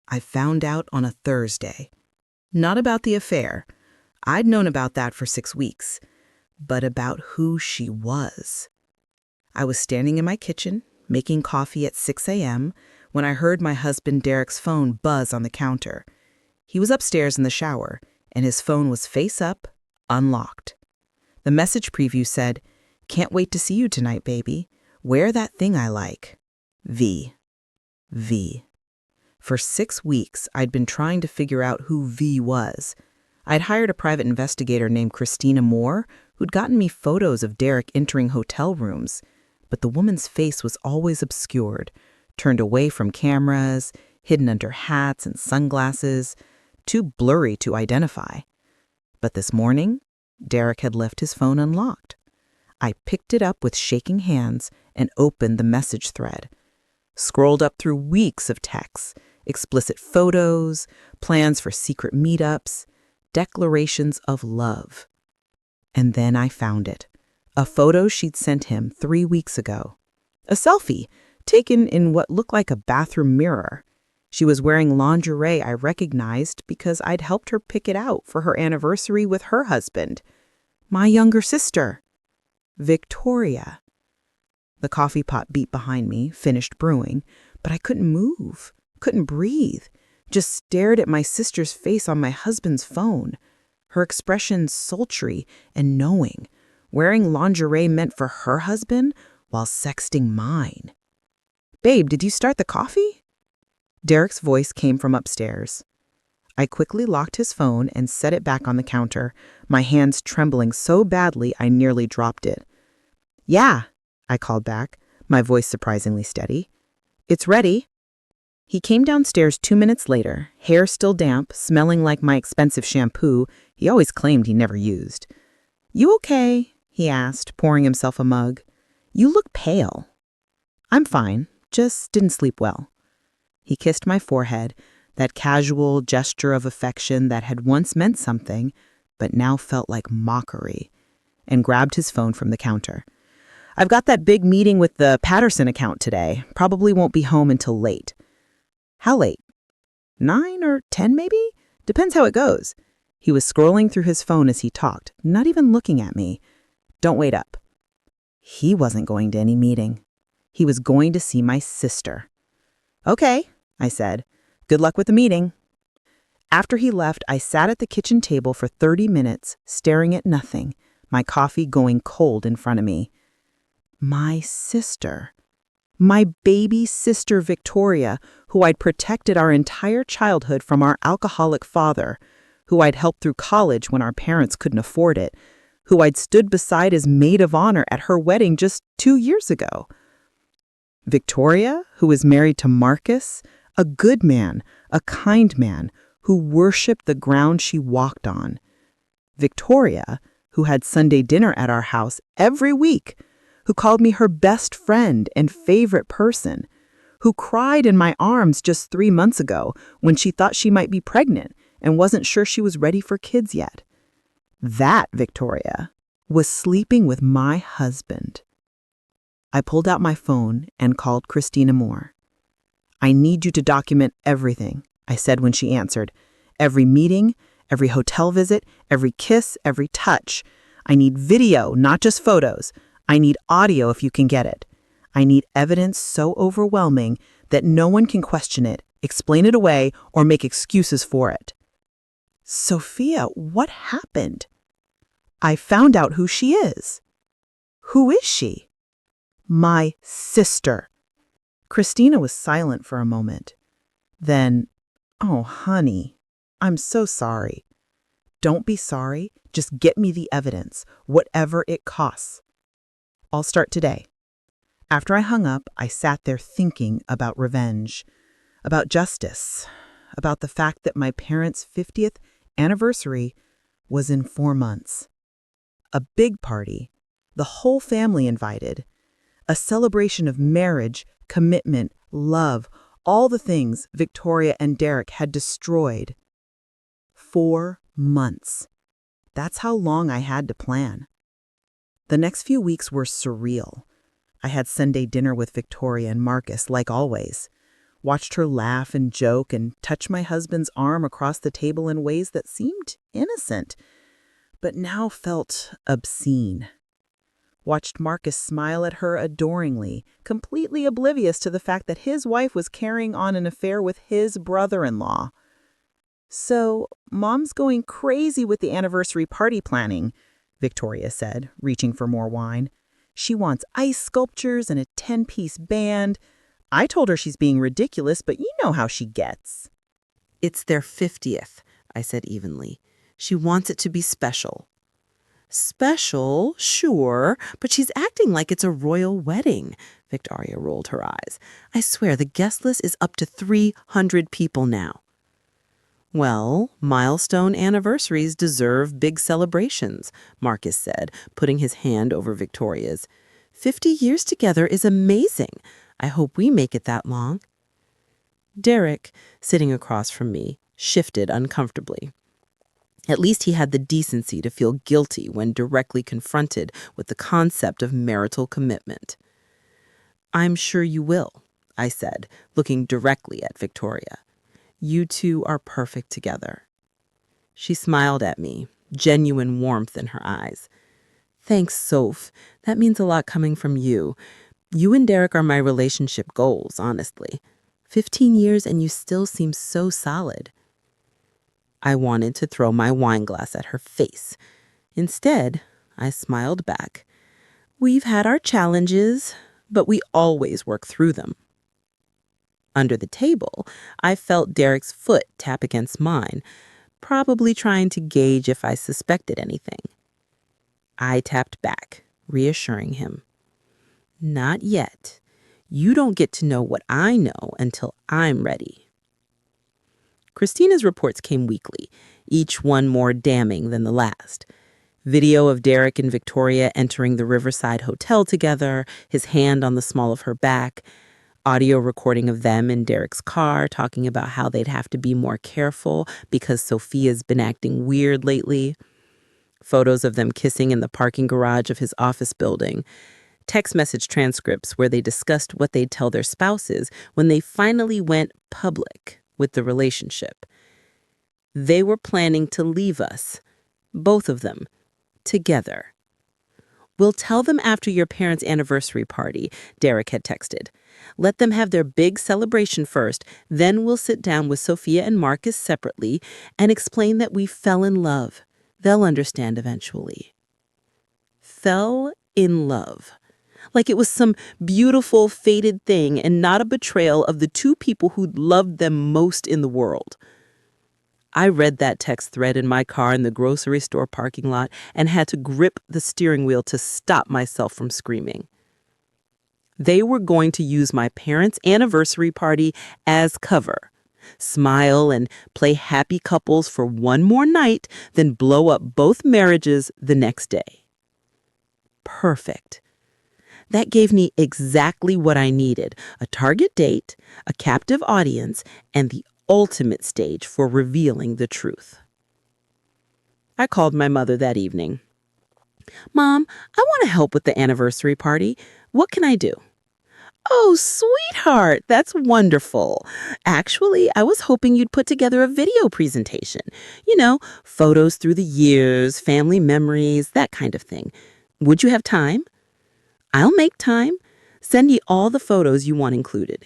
I found out on a Thursday. Not about the affair. I'd known about that for 6 weeks. But about who she was. I was standing in my kitchen, making coffee at 6 a.m., when I heard my husband Derek's phone buzz on the counter. He was upstairs in the shower, and his phone was face up, unlocked. The message preview said, "Can't wait to see you tonight, baby. Wear that thing I like. V. V." For 6 weeks, I'd been trying to figure out who V was. I'd hired a private investigator named Christina Moore, who'd gotten me photos of Derek entering hotel rooms. But the woman's face was always obscured, turned away from cameras, hidden under hats and sunglasses, too blurry to identify. But this morning, Derek had left his phone unlocked. I picked it up with shaking hands and opened the message thread. Scrolled up through weeks of texts, explicit photos, plans for secret meetups, declarations of love. And then I found it. A photo she'd sent him 3 weeks ago. A selfie, taken in what looked like a bathroom mirror. She was wearing lingerie I recognized because I'd helped her pick it out for her anniversary with her husband. My younger sister, Victoria. The coffee pot beat behind me, finished brewing, but I couldn't move, couldn't breathe. Just stared at my sister's face on my husband's phone. Her expression sultry and knowing, wearing lingerie meant for her husband while sexting mine. "Babe, did you start the coffee?" Derek's voice came from upstairs. I quickly locked his phone and set it back on the counter, my hands trembling so badly I nearly dropped it. "Yeah," I called back, my voice surprisingly steady. "It's ready." He came downstairs 2 minutes later, hair still damp, smelling like my expensive shampoo he always claimed he never used. "You okay?" he asked, pouring himself a mug. "You look pale." "I'm fine, just didn't sleep well." He kissed my forehead, that casual gesture of affection that had once meant something, but now felt like mockery, and grabbed his phone from the counter. "I've got that big meeting with the Patterson account today. Probably won't be home until late." "How late? 9 or 10 maybe? Depends how it goes." He was scrolling through his phone as he talked, not even looking at me. "Don't wait up." He wasn't going to any meeting. He was going to see my sister. "Okay," I said. "Good luck with the meeting." After he left, I sat at the kitchen table for 30 minutes, staring at nothing, my coffee going cold in front of me. My sister. My baby sister Victoria, who I'd protected our entire childhood from our alcoholic father, who I'd helped through college when our parents couldn't afford it, who I'd stood beside as maid of honor at her wedding just 2 years ago. Victoria, who was married to Marcus, a good man, a kind man, who worshipped the ground she walked on. Victoria, who had Sunday dinner at our house every week, who called me her best friend and favorite person, who cried in my arms just 3 months ago when she thought she might be pregnant and wasn't sure she was ready for kids yet. That Victoria was sleeping with my husband. I pulled out my phone and called Christina Moore. "I need you to document everything," I said when she answered. "Every meeting, every hotel visit, every kiss, every touch. I need video, not just photos. I need audio if you can get it. I need evidence so overwhelming that no one can question it, explain it away, or make excuses for it." "Sophia, what happened?" "I found out who she is." "Who is she?" "My sister." Christina was silent for a moment. Then, "Oh, honey, I'm so sorry." "Don't be sorry. Just get me the evidence, whatever it costs." "I'll start today." After I hung up, I sat there thinking about revenge, about justice, about the fact that my parents' 50th anniversary was in 4 months. A big party, the whole family invited, a celebration of marriage, commitment, love, all the things Victoria and Derek had destroyed. 4 months. That's how long I had to plan. The next few weeks were surreal. I had Sunday dinner with Victoria and Marcus, like always. watched her laugh and joke and touch my husband's arm across the table in ways that seemed innocent, but now felt obscene. Watched Marcus smile at her adoringly, completely oblivious to the fact that his wife was carrying on an affair with his brother-in-law. "So, Mom's going crazy with the anniversary party planning," Victoria said, reaching for more wine. "She wants ice sculptures and a 10-piece band. I told her she's being ridiculous, but you know how she gets." "It's their 50th, I said evenly. "She wants it to be special." "Special, sure, but she's acting like it's a royal wedding," Victoria rolled her eyes. "I swear the guest list is up to 300 people now." "Well, milestone anniversaries deserve big celebrations," Marcus said, putting his hand over Victoria's. 50 years together is amazing. I hope we make it that long." Derek, sitting across from me, shifted uncomfortably. At least he had the decency to feel guilty when directly confronted with the concept of marital commitment. "I'm sure you will," I said, looking directly at Victoria. "You two are perfect together." She smiled at me, genuine warmth in her eyes. "Thanks, Soph. That means a lot coming from you. You and Derek are my relationship goals, honestly. 15 years and you still seem so solid." I wanted to throw my wine glass at her face. Instead, I smiled back. "We've had our challenges, but we always work through them." Under the table, I felt Derek's foot tap against mine, probably trying to gauge if I suspected anything. I tapped back, reassuring him. "Not yet. You don't get to know what I know until I'm ready." Christina's reports came weekly, each one more damning than the last. Video of Derek and Victoria entering the Riverside Hotel together, his hand on the small of her back. Audio recording of them in Derek's car talking about how they'd have to be more careful because Sophia's been acting weird lately. Photos of them kissing in the parking garage of his office building. Text message transcripts where they discussed what they'd tell their spouses when they finally went public with the relationship. They were planning to leave us, both of them, together. "We'll tell them after your parents' anniversary party," Derek had texted. "Let them have their big celebration first, then we'll sit down with Sophia and Marcus separately and explain that we fell in love. They'll understand eventually." Fell in love. Like it was some beautiful, fated thing and not a betrayal of the two people who'd loved them most in the world. I read that text thread in my car in the grocery store parking lot and had to grip the steering wheel to stop myself from screaming. They were going to use my parents' anniversary party as cover, smile and play happy couples for one more night, then blow up both marriages the next day. Perfect. That gave me exactly what I needed: a target date, a captive audience, and the ultimate stage for revealing the truth. I called my mother that evening. "Mom, I want to help with the anniversary party. What can I do?" "Oh, sweetheart, that's wonderful. Actually, I was hoping you'd put together a video presentation. You know, photos through the years, family memories, that kind of thing. Would you have time?" "I'll make time. Send me all the photos you want included."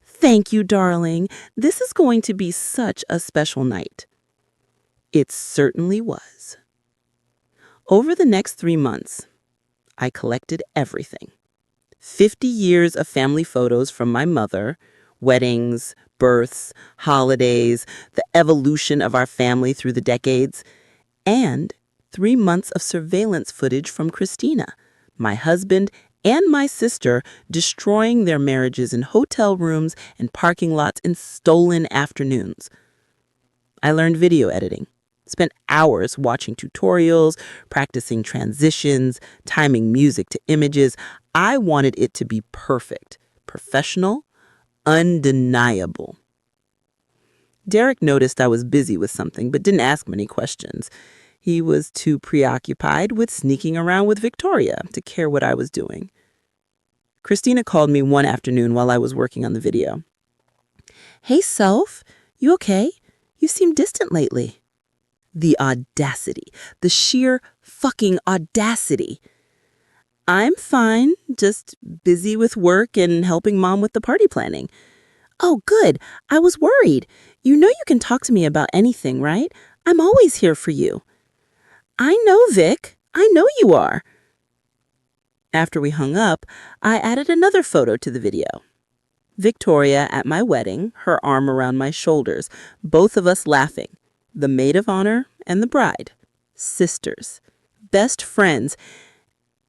"Thank you, darling. This is going to be such a special night." It certainly was. Over the next 3 months, I collected everything. 50 years of family photos from my mother, weddings, births, holidays, the evolution of our family through the decades, and 3 months of surveillance footage from Christina, my husband, and my sister destroying their marriages in hotel rooms and parking lots in stolen afternoons. I learned video editing, spent hours watching tutorials, practicing transitions, timing music to images. I wanted it to be perfect, professional, undeniable. Derek noticed I was busy with something but didn't ask many questions. He was too preoccupied with sneaking around with Victoria to care what I was doing. Christina called me one afternoon while I was working on the video. "Hey, self, you okay? You seem distant lately." The audacity, the sheer fucking audacity. "I'm fine, just busy with work and helping mom with the party planning." "Oh, good. I was worried. You know you can talk to me about anything, right? I'm always here for you." "I know, Vic. I know you are." After we hung up, I added another photo to the video. Victoria at my wedding, her arm around my shoulders, both of us laughing. The maid of honor and the bride. Sisters. Best friends.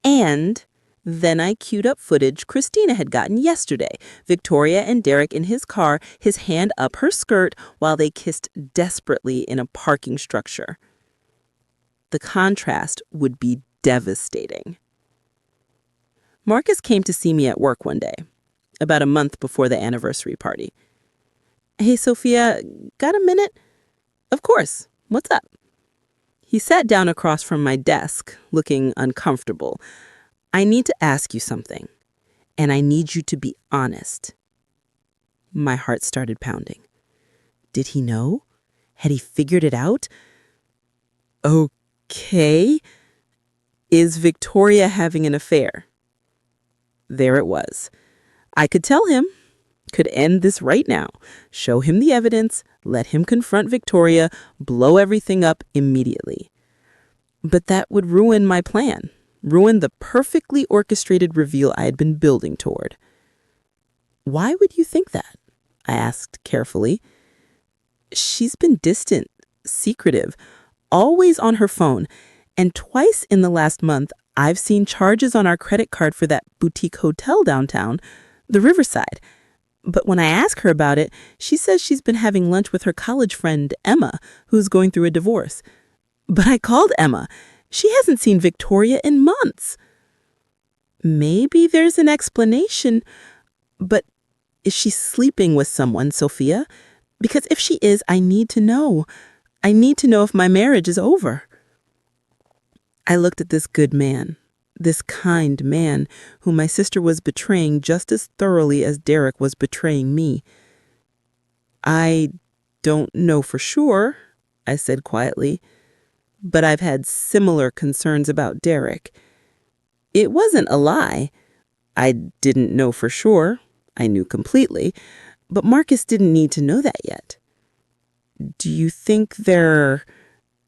And then I queued up footage Christina had gotten yesterday. Victoria and Derek in his car, his hand up her skirt while they kissed desperately in a parking structure. The contrast would be devastating. Marcus came to see me at work one day, about a month before the anniversary party. "Hey, Sophia, got a minute?" "Of course. What's up?" He sat down across from my desk, looking uncomfortable. "I need to ask you something, and I need you to be honest." My heart started pounding. Did he know? Had he figured it out? Okay. Is Victoria having an affair? There it was. I could tell him, could end this right now, show him the evidence, let him confront Victoria, blow everything up immediately. But that would ruin my plan, ruin the perfectly orchestrated reveal I had been building toward. "Why would you think that?" I asked carefully. "She's been distant, secretive, always on her phone, and twice in the last month I've seen charges on our credit card for that boutique hotel downtown, the Riverside. But when I ask her about it, she says she's been having lunch with her college friend, Emma, who's going through a divorce. But I called Emma. She hasn't seen Victoria in months." "Maybe there's an explanation, but is she sleeping with someone, Sophia? Because if she is, I need to know. I need to know if my marriage is over." I looked at this good man, this kind man, whom my sister was betraying just as thoroughly as Derek was betraying me. "I don't know for sure," I said quietly, "but I've had similar concerns about Derek. It wasn't a lie. I didn't know for sure. I knew completely. But Marcus didn't need to know that yet." "Do you think they're—"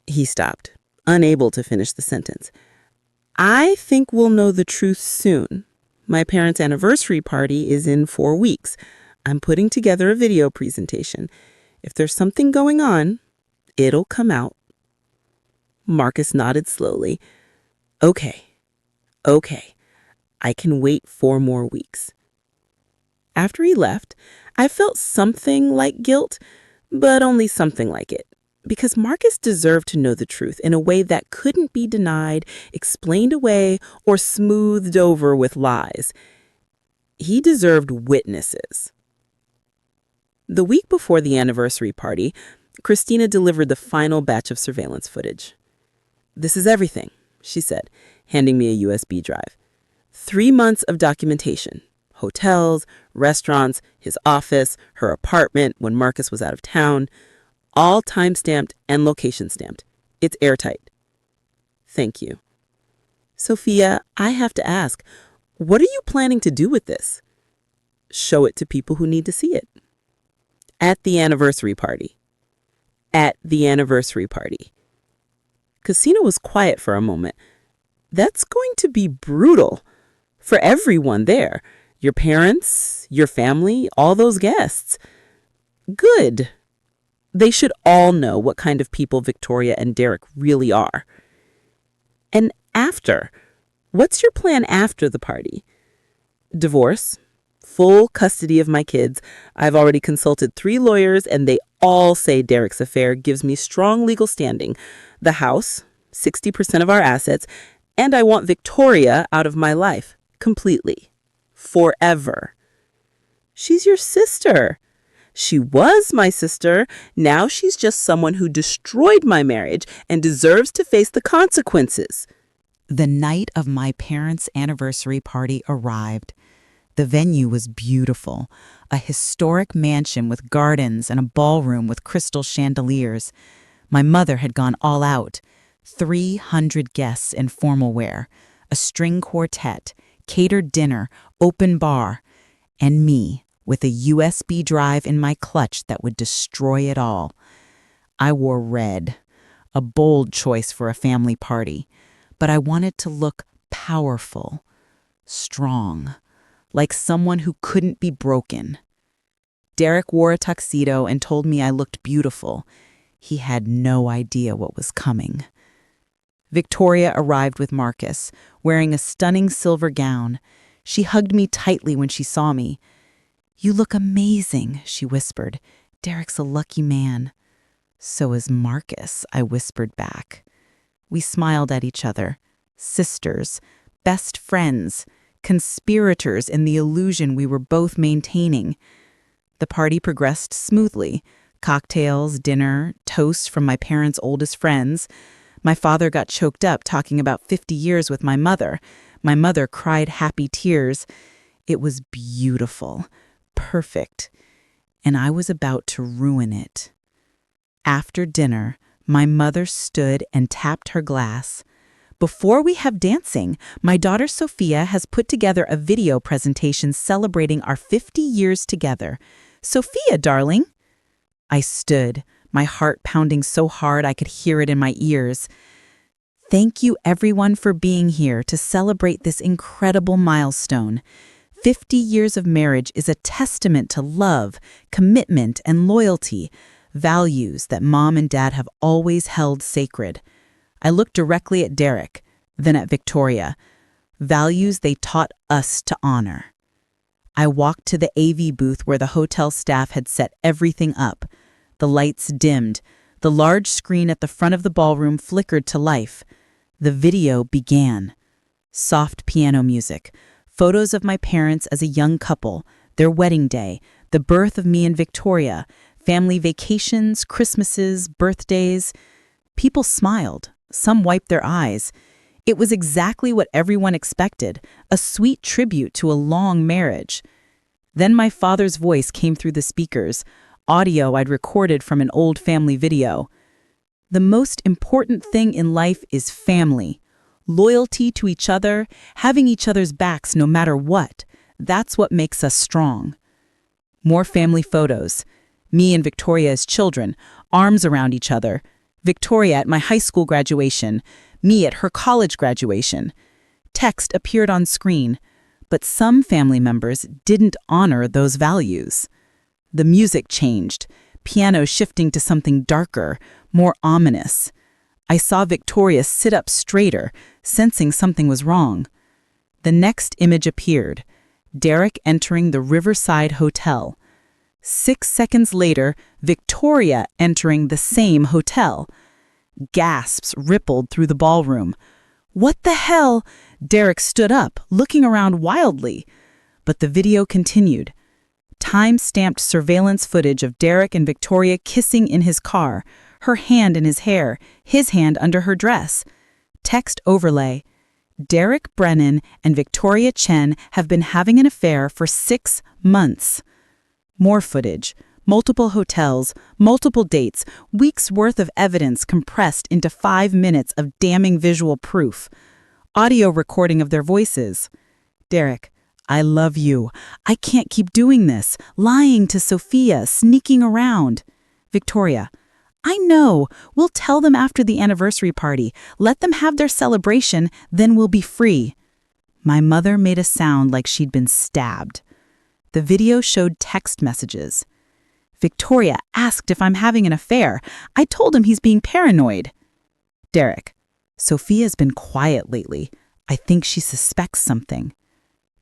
He stopped, unable to finish the sentence. "I think we'll know the truth soon. My parents' anniversary party is in 4 weeks. I'm putting together a video presentation. If there's something going on, it'll come out." Marcus nodded slowly. Okay. I can wait 4 more weeks." After he left, I felt something like guilt, but only something like it. Because Marcus deserved to know the truth in a way that couldn't be denied, explained away, or smoothed over with lies. He deserved witnesses. The week before the anniversary party, Christina delivered the final batch of surveillance footage. "This is everything," she said, handing me a USB drive. 3 months of documentation. Hotels, restaurants, his office, her apartment when Marcus was out of town. All time-stamped and location-stamped. It's airtight. "Thank you." "Sophia, I have to ask, what are you planning to do with this?" "Show it to people who need to see it." "At the anniversary party." "At the anniversary party." Casino was quiet for a moment. "That's going to be brutal. For everyone there. Your parents, your family, all those guests." "Good. They should all know what kind of people Victoria and Derek really are." "And after? What's your plan after the party?" "Divorce. Full custody of my kids. I've already consulted 3 lawyers, and they all say Derek's affair gives me strong legal standing. The house, 60% of our assets, and I want Victoria out of my life. Completely. Forever." "She's your sister." "She was my sister. Now she's just someone who destroyed my marriage and deserves to face the consequences." The night of my parents' anniversary party arrived. The venue was beautiful, a historic mansion with gardens and a ballroom with crystal chandeliers. My mother had gone all out. 300 guests in formal wear, a string quartet, catered dinner, open bar, and me with a USB drive in my clutch that would destroy it all. I wore red, a bold choice for a family party, but I wanted to look powerful, strong, like someone who couldn't be broken. Derek wore a tuxedo and told me I looked beautiful. He had no idea what was coming. Victoria arrived with Marcus, wearing a stunning silver gown. She hugged me tightly when she saw me. "You look amazing," she whispered. "Derek's a lucky man." "So is Marcus," I whispered back. We smiled at each other. Sisters, best friends, conspirators in the illusion we were both maintaining. The party progressed smoothly. Cocktails, dinner, toasts from my parents' oldest friends. My father got choked up talking about 50 years with my mother. My mother cried happy tears. It was beautiful, perfect, and I was about to ruin it. After dinner, my mother stood and tapped her glass. "Before we have dancing, my daughter Sophia has put together a video presentation celebrating our 50 years together. Sophia, darling." I stood, my heart pounding so hard I could hear it in my ears. "Thank you everyone for being here to celebrate this incredible milestone. 50 years of marriage is a testament to love, commitment, and loyalty, values that Mom and Dad have always held sacred." I looked directly at Derek, then at Victoria, values they taught us to honor. I walked to the AV booth where the hotel staff had set everything up. The lights dimmed. The large screen at the front of the ballroom flickered to life. The video began. Soft piano music, photos of my parents as a young couple, their wedding day, the birth of me and Victoria, family vacations, Christmases, birthdays. People smiled. Some wiped their eyes. It was exactly what everyone expected, a sweet tribute to a long marriage. Then my father's voice came through the speakers, audio I'd recorded from an old family video. "The most important thing in life is family. Loyalty to each other, having each other's backs no matter what. That's what makes us strong." More family photos. Me and Victoria as children, arms around each other. Victoria at my high school graduation, me at her college graduation. Text appeared on screen, but some family members didn't honor those values. The music changed, piano shifting to something darker, more ominous. I saw Victoria sit up straighter, sensing something was wrong. The next image appeared, Derek entering the Riverside Hotel. 6 seconds later, Victoria entering the same hotel. Gasps rippled through the ballroom. "What the hell?" Derek stood up, looking around wildly. But the video continued. Time-stamped surveillance footage of Derek and Victoria kissing in his car, her hand in his hair, his hand under her dress. Text overlay. "Derek Brennan and Victoria Chen have been having an affair for 6 months. More footage, multiple hotels, multiple dates, weeks' worth of evidence compressed into 5 minutes of damning visual proof. Audio recording of their voices. "Derek, I love you. I can't keep doing this. Lying to Sophia, sneaking around." Victoria, "I know. We'll tell them after the anniversary party. Let them have their celebration, then we'll be free." My mother made a sound like she'd been stabbed. The video showed text messages. "Victoria asked if I'm having an affair. I told him he's being paranoid." Derek, "Sophia's been quiet lately. I think she suspects something."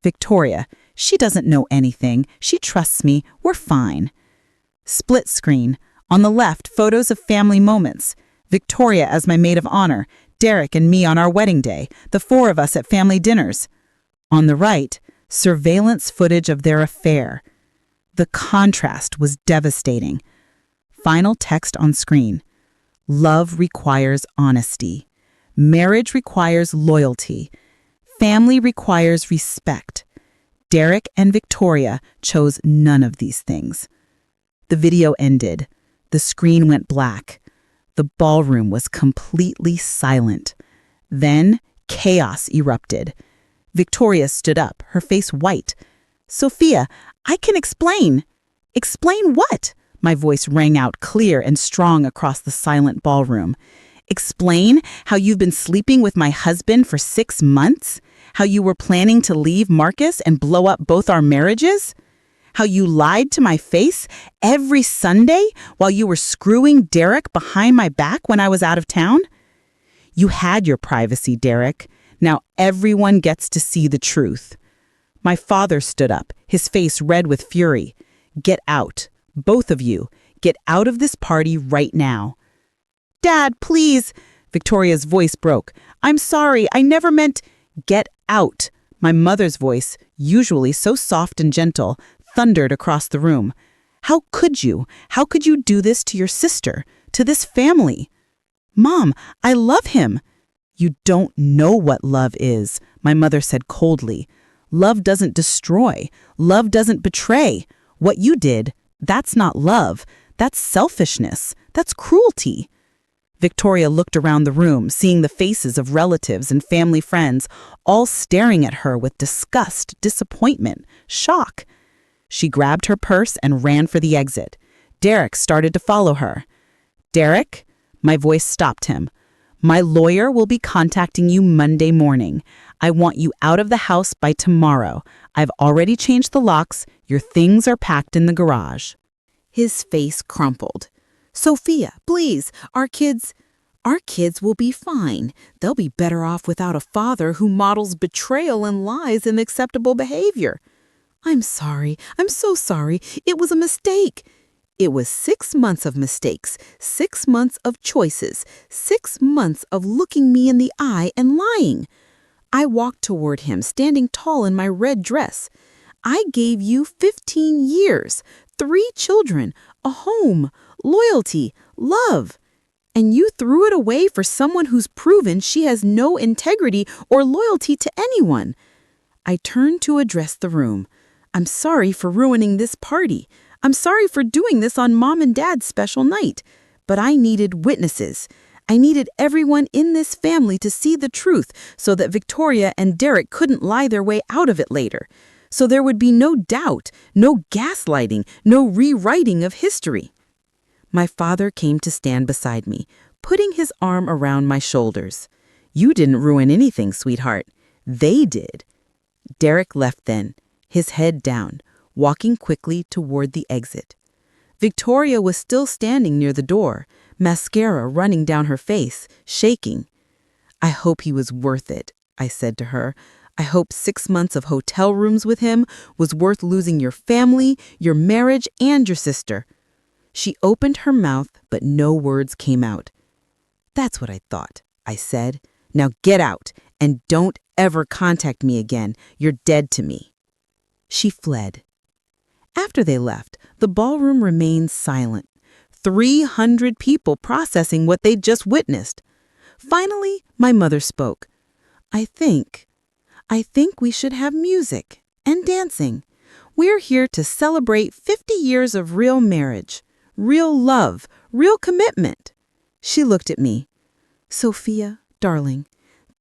Victoria, "She doesn't know anything. She trusts me. We're fine." Split screen. On the left, photos of family moments. Victoria as my maid of honor. Derek and me on our wedding day. The 4 of us at family dinners. On the right, surveillance footage of their affair. The contrast was devastating. Final text on screen. "Love requires honesty. Marriage requires loyalty. Family requires respect. Derek and Victoria chose none of these things. The video ended. The screen went black. The ballroom was completely silent. Then chaos erupted. Victoria stood up, her face white. "Sophia, I can explain." "Explain what?" My voice rang out clear and strong across the silent ballroom. "Explain how you've been sleeping with my husband for 6 months? How you were planning to leave Marcus and blow up both our marriages? How you lied to my face every Sunday while you were screwing Derek behind my back when I was out of town? You had your privacy, Derek. Now everyone gets to see the truth." My father stood up, his face red with fury. "Get out. Both of you. Get out of this party right now." "Dad, please." Victoria's voice broke. "I'm sorry. I never meant—" "Get out." My mother's voice, usually so soft and gentle, thundered across the room. "How could you? How could you do this to your sister, to this family?" "Mom, I love him." "You don't know what love is," my mother said coldly. "Love doesn't destroy. Love doesn't betray. What you did, that's not love. That's selfishness. That's cruelty." Victoria looked around the room, seeing the faces of relatives and family friends, all staring at her with disgust, disappointment, shock. She grabbed her purse and ran for the exit. Derek started to follow her. "Derek," my voice stopped him. "My lawyer will be contacting you Monday morning. I want you out of the house by tomorrow. I've already changed the locks. Your things are packed in the garage." His face crumpled. "Sophia, please, our kids will be fine. They'll be better off without a father who models betrayal and lies in acceptable behavior." "I'm sorry. I'm so sorry. It was a mistake." "It was 6 months of mistakes, 6 months of choices, 6 months of looking me in the eye and lying." I walked toward him, standing tall in my red dress. "I gave you 15 years, 3 children, a home, loyalty, love. And you threw it away for someone who's proven she has no integrity or loyalty to anyone." I turned to address the room. "I'm sorry for ruining this party. I'm sorry for doing this on Mom and Dad's special night. But I needed witnesses. I needed everyone in this family to see the truth so that Victoria and Derek couldn't lie their way out of it later. So there would be no doubt, no gaslighting, no rewriting of history." My father came to stand beside me, putting his arm around my shoulders. "You didn't ruin anything, sweetheart. They did." Derek left then, his head down, walking quickly toward the exit. Victoria was still standing near the door, mascara running down her face, shaking. "I hope he was worth it," I said to her. "I hope 6 months of hotel rooms with him was worth losing your family, your marriage, and your sister." She opened her mouth, but no words came out. "That's what I thought," I said. "Now get out, and don't ever contact me again. You're dead to me." She fled. After they left, the ballroom remained silent. 300 people processing what they'd just witnessed. Finally, my mother spoke. I think we should have music and dancing. We're here to celebrate 50 years of real marriage, real love, real commitment." She looked at me. "Sophia, darling,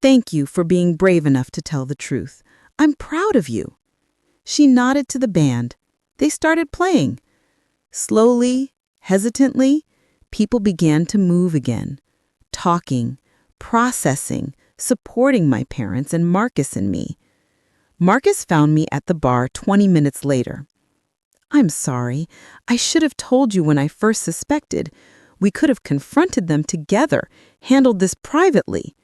thank you for being brave enough to tell the truth. I'm proud of you." She nodded to the band. They started playing. Slowly, hesitantly, people began to move again, talking, processing, supporting my parents and Marcus and me. Marcus found me at the bar 20 minutes later. "I'm sorry. I should have told you when I first suspected. We could have confronted them together, handled this privately."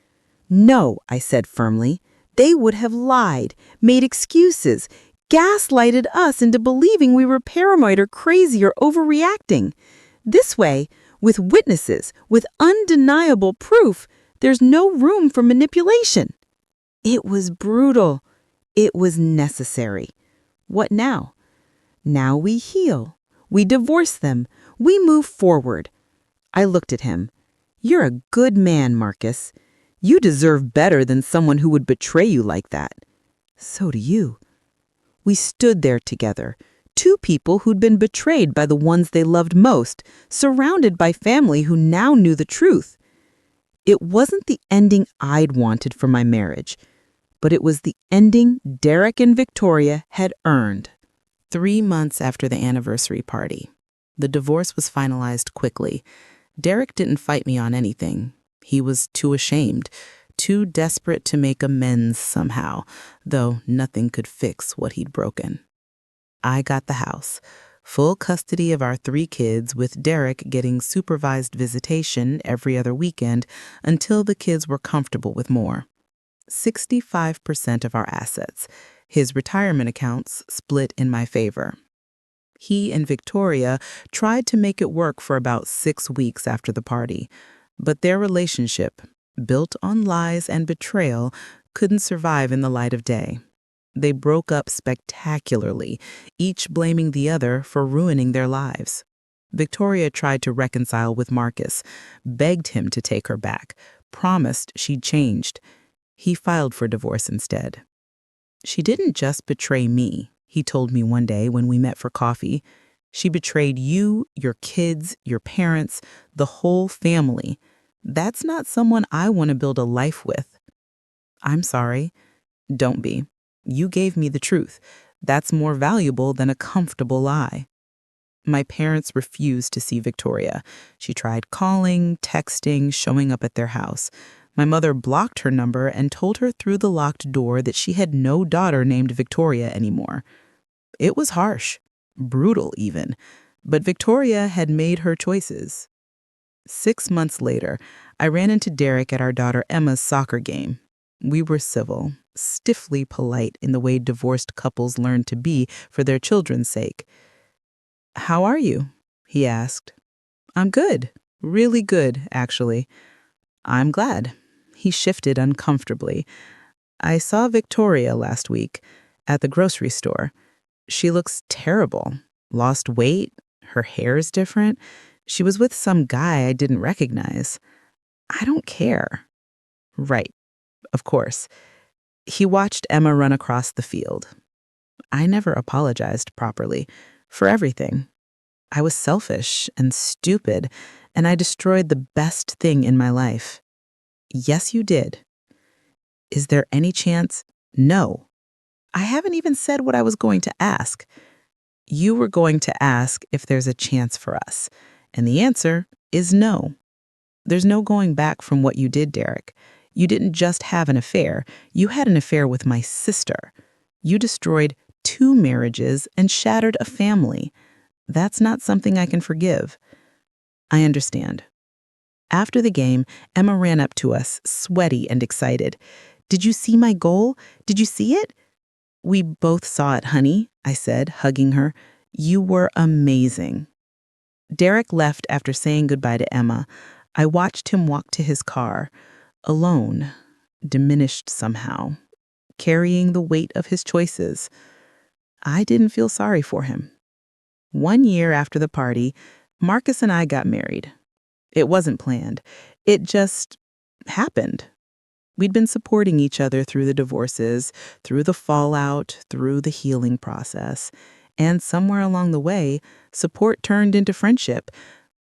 "No," I said firmly. "They would have lied, made excuses, gaslighted us into believing we were paranoid or crazy or overreacting. This way, with witnesses, with undeniable proof, there's no room for manipulation." It was brutal. It was necessary. What now? Now we heal. We divorce them. We move forward. I looked at him. "You're a good man, Marcus. You deserve better than someone who would betray you like that." "So do you." We stood there together, two people who'd been betrayed by the ones they loved most, surrounded by family who now knew the truth. It wasn't the ending I'd wanted for my marriage, but it was the ending Derek and Victoria had earned. 3 months after the anniversary party, the divorce was finalized quickly. Derek didn't fight me on anything. He was too ashamed, too desperate to make amends somehow, though nothing could fix what he'd broken. I got the house, full custody of our 3 kids, with Derek getting supervised visitation every other weekend until the kids were comfortable with more. 65% of our assets, his retirement accounts, split in my favor. He and Victoria tried to make it work for about 6 weeks after the party, but their relationship, built on lies and betrayal, couldn't survive in the light of day. They broke up spectacularly, each blaming the other for ruining their lives. Victoria tried to reconcile with Marcus, begged him to take her back, promised she'd changed. He filed for divorce instead. She didn't just betray me, he told me one day when we met for coffee. She betrayed you, your kids, your parents, the whole family. That's not someone I want to build a life with. I'm sorry. Don't be. You gave me the truth. That's more valuable than a comfortable lie. My parents refused to see Victoria. She tried calling, texting, showing up at their house. My mother blocked her number and told her through the locked door that she had no daughter named Victoria anymore. It was harsh, brutal even, but Victoria had made her choices. 6 months later, I ran into Derek at our daughter Emma's soccer game. We were civil, stiffly polite in the way divorced couples learn to be for their children's sake. "How are you?" he asked. "I'm good. Really good, actually." "I'm glad." He shifted uncomfortably. "I saw Victoria last week at the grocery store. She looks terrible. Lost weight. Her hair's different. She was with some guy I didn't recognize." "I don't care." "Right. Of course." He watched Emma run across the field. I never apologized properly for everything. I was selfish and stupid, and I destroyed the best thing in my life. "Yes, you did." "Is there any chance?" "No." I haven't even said what I was going to ask. "You were going to ask if there's a chance for us, and the answer is no. There's no going back from what you did, Derek. You didn't just have an affair. You had an affair with my sister. You destroyed 2 marriages and shattered a family. That's not something I can forgive." "I understand." After the game, Emma ran up to us, sweaty and excited. "Did you see my goal? Did you see it?" "We both saw it, honey," I said, hugging her. "You were amazing." Derek left after saying goodbye to Emma. I watched him walk to his car, alone, diminished somehow, carrying the weight of his choices. I didn't feel sorry for him. 1 year after the party, Marcus and I got married. It wasn't planned. It just happened. We'd been supporting each other through the divorces, through the fallout, through the healing process. And somewhere along the way, support turned into friendship.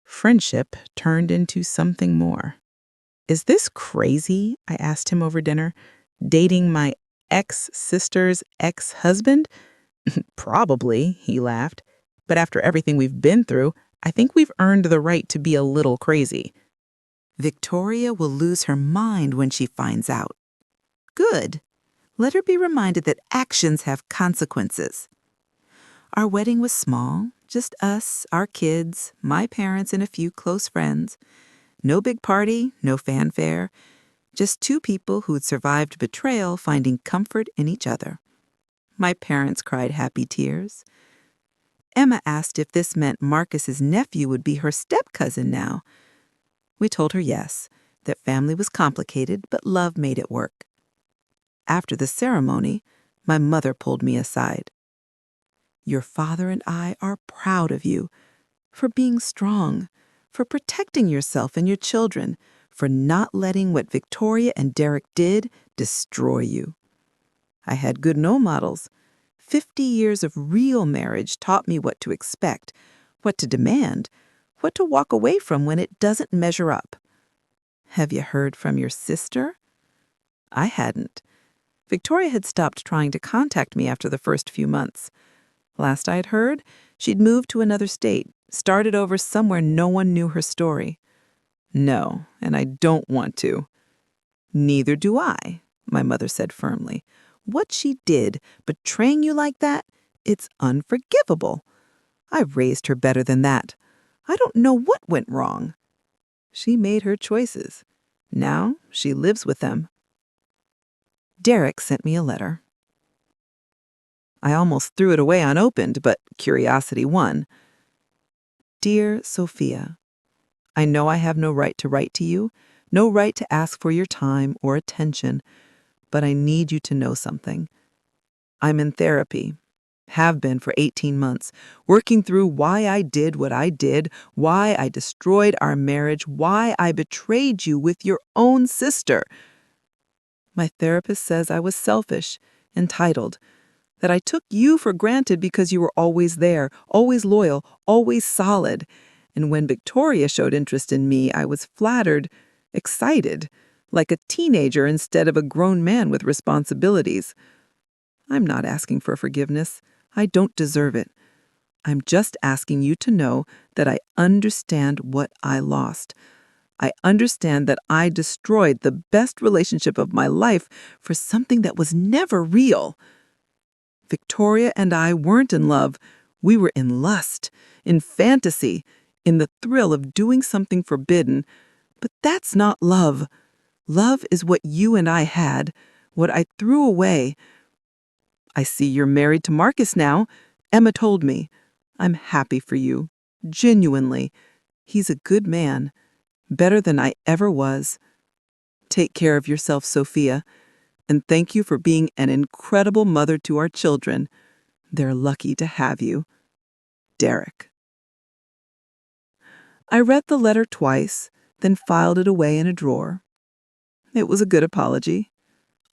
Friendship turned into something more. "Is this crazy?" I asked him over dinner. "Dating my ex-sister's ex-husband?" "Probably," he laughed. "But after everything we've been through, I think we've earned the right to be a little crazy." "Victoria will lose her mind when she finds out." "Good. Let her be reminded that actions have consequences." Our wedding was small, just us, our kids, my parents, and a few close friends. No big party, no fanfare, just 2 people who'd survived betrayal finding comfort in each other. My parents cried happy tears. Emma asked if this meant Marcus's nephew would be her step-cousin now. We told her yes, that family was complicated, but love made it work. After the ceremony, my mother pulled me aside. "Your father and I are proud of you for being strong, for protecting yourself and your children, for not letting what Victoria and Derek did destroy you." I had good role models. 50 years of real marriage taught me what to expect, what to demand, what to walk away from when it doesn't measure up. Have you heard from your sister? I hadn't. Victoria had stopped trying to contact me after the first few months. Last I'd heard, she'd moved to another state, started over somewhere no one knew her story. No, and I don't want to. Neither do I, my mother said firmly. What she did, betraying you like that, it's unforgivable. I raised her better than that. I don't know what went wrong. She made her choices. Now she lives with them. Derek sent me a letter. I almost threw it away unopened, but curiosity won. Dear Sophia, I know I have no right to write to you, no right to ask for your time or attention, but I need you to know something. I'm in therapy, have been for 18 months, working through why I did what I did, why I destroyed our marriage, why I betrayed you with your own sister. My therapist says I was selfish, entitled, that I took you for granted because you were always there, always loyal, always solid. And when Victoria showed interest in me, I was flattered, excited, like a teenager instead of a grown man with responsibilities. I'm not asking for forgiveness. I don't deserve it. I'm just asking you to know that I understand what I lost. I understand that I destroyed the best relationship of my life for something that was never real. Victoria and I weren't in love. We were in lust, in fantasy, in the thrill of doing something forbidden. But that's not love. Love is what you and I had, what I threw away. I see you're married to Marcus now. Emma told me. I'm happy for you. Genuinely. He's a good man. Better than I ever was. Take care of yourself, Sophia, and thank you for being an incredible mother to our children. They're lucky to have you. Derek. I read the letter twice, then filed it away in a drawer. It was a good apology.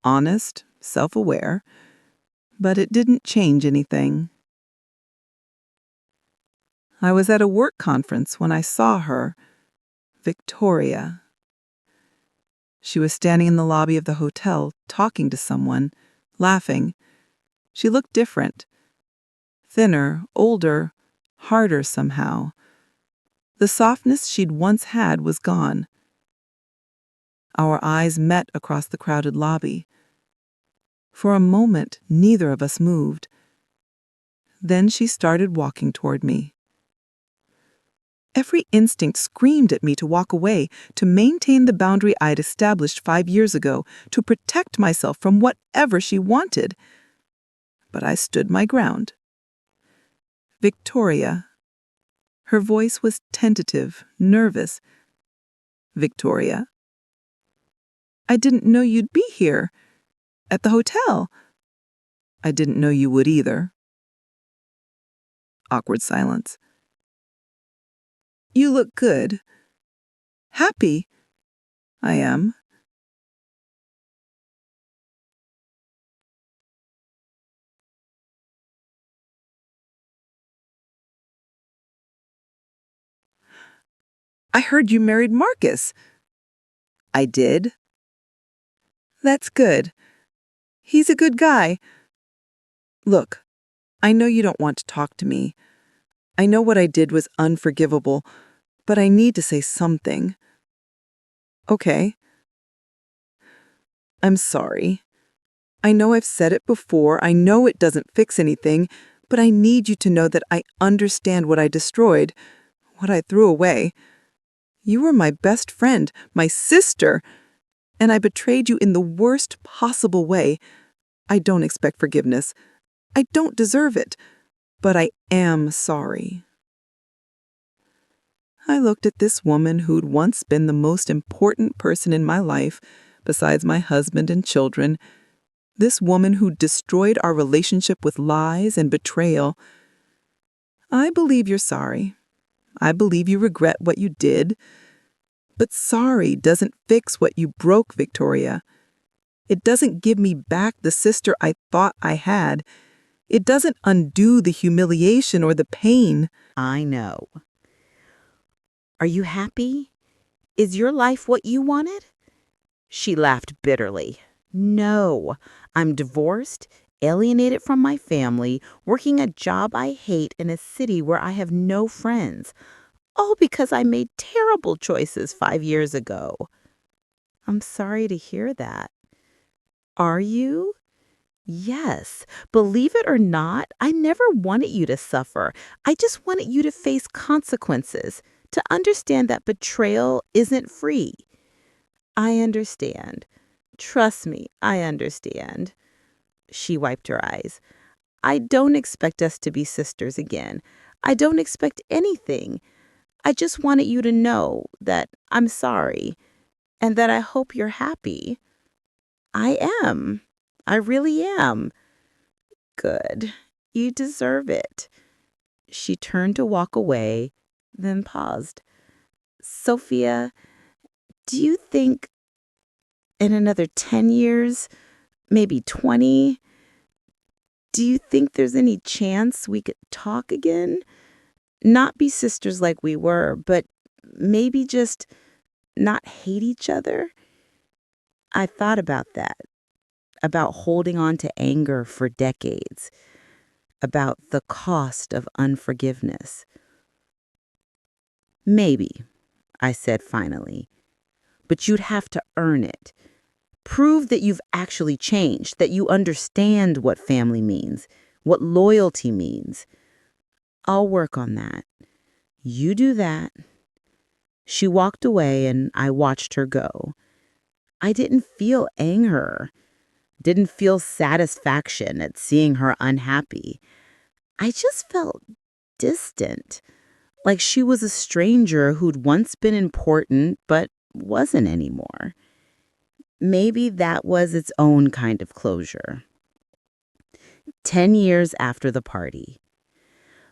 Honest, self-aware, but it didn't change anything. I was at a work conference when I saw her, Victoria. She was standing in the lobby of the hotel, talking to someone, laughing. She looked different. Thinner, older, harder somehow. The softness she'd once had was gone. Our eyes met across the crowded lobby. For a moment, neither of us moved. Then she started walking toward me. Every instinct screamed at me to walk away, to maintain the boundary I'd established 5 years ago, to protect myself from whatever she wanted. But I stood my ground. Victoria. Her voice was tentative, nervous. Victoria. I didn't know you'd be here. At the hotel. I didn't know you would either. Awkward silence. You look good. Happy. I am. I heard you married Marcus. I did. That's good. He's a good guy. Look, I know you don't want to talk to me. I know what I did was unforgivable, but I need to say something. Okay. I'm sorry. I know I've said it before. I know it doesn't fix anything, but I need you to know that I understand what I destroyed, what I threw away. You were my best friend, my sister, and I betrayed you in the worst possible way. I don't expect forgiveness. I don't deserve it, but I am sorry. I looked at this woman who'd once been the most important person in my life, besides my husband and children. This woman who destroyed our relationship with lies and betrayal. I believe you're sorry. I believe you regret what you did. But sorry doesn't fix what you broke, Victoria. It doesn't give me back the sister I thought I had. It doesn't undo the humiliation or the pain. I know. Are you happy? Is your life what you wanted? She laughed bitterly. No, I'm divorced, alienated from my family, working a job I hate in a city where I have no friends. All because I made terrible choices 5 years ago. I'm sorry to hear that. Are you? Yes. Believe it or not, I never wanted you to suffer. I just wanted you to face consequences, to understand that betrayal isn't free. I understand. Trust me, I understand. She wiped her eyes. I don't expect us to be sisters again. I don't expect anything. I just wanted you to know that I'm sorry and that I hope you're happy. I am. I really am. Good. You deserve it. She turned to walk away, then paused. Sophia, do you think in another 10 years, maybe 20, do you think there's any chance we could talk again? Not be sisters like we were, but maybe just not hate each other? I thought about that, about holding on to anger for decades, about the cost of unforgiveness. Maybe, I said finally, but you'd have to earn it. Prove that you've actually changed, that you understand what family means, what loyalty means. I'll work on that. You do that. She walked away and I watched her go. I didn't feel anger, didn't feel satisfaction at seeing her unhappy. I just felt distant, like she was a stranger who'd once been important but wasn't anymore. Maybe that was its own kind of closure. 10 years after the party.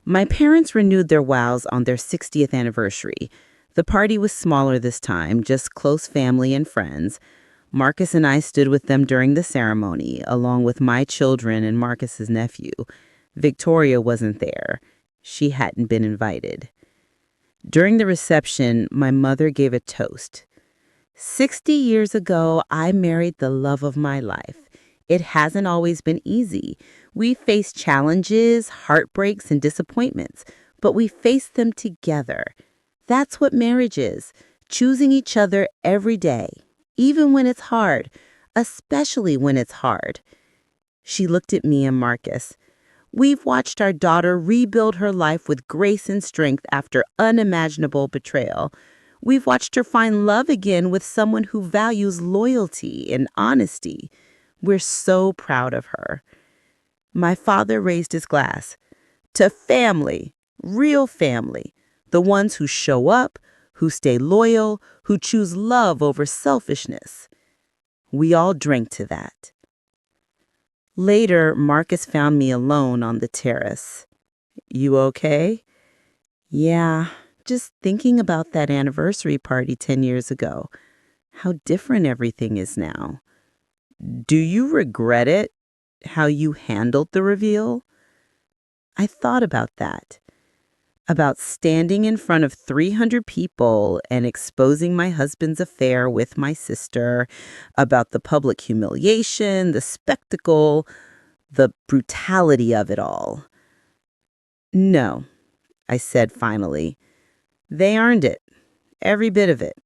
My parents renewed their vows on their 60th anniversary. The party was smaller this time, just close family and friends. Marcus and I stood with them during the ceremony, along with my children and Marcus's nephew. Victoria wasn't there. She hadn't been invited. During the reception, my mother gave a toast. 60 years ago, I married the love of my life. It hasn't always been easy. We faced challenges, heartbreaks, and disappointments, but we faced them together. That's what marriage is, choosing each other every day, even when it's hard, especially when it's hard. She looked at me and Marcus. We've watched our daughter rebuild her life with grace and strength after unimaginable betrayal. We've watched her find love again with someone who values loyalty and honesty. We're so proud of her. My father raised his glass. To family, real family, the ones who show up, who stay loyal, who choose love over selfishness. We all drank to that. Later, Marcus found me alone on the terrace. You okay? Yeah, just thinking about that anniversary party 10 years ago. How different everything is now. Do you regret it? How you handled the reveal? I thought about that. About standing in front of 300 people and exposing my husband's affair with my sister, about the public humiliation, the spectacle, the brutality of it all. No, I said finally. They earned it, every bit of it.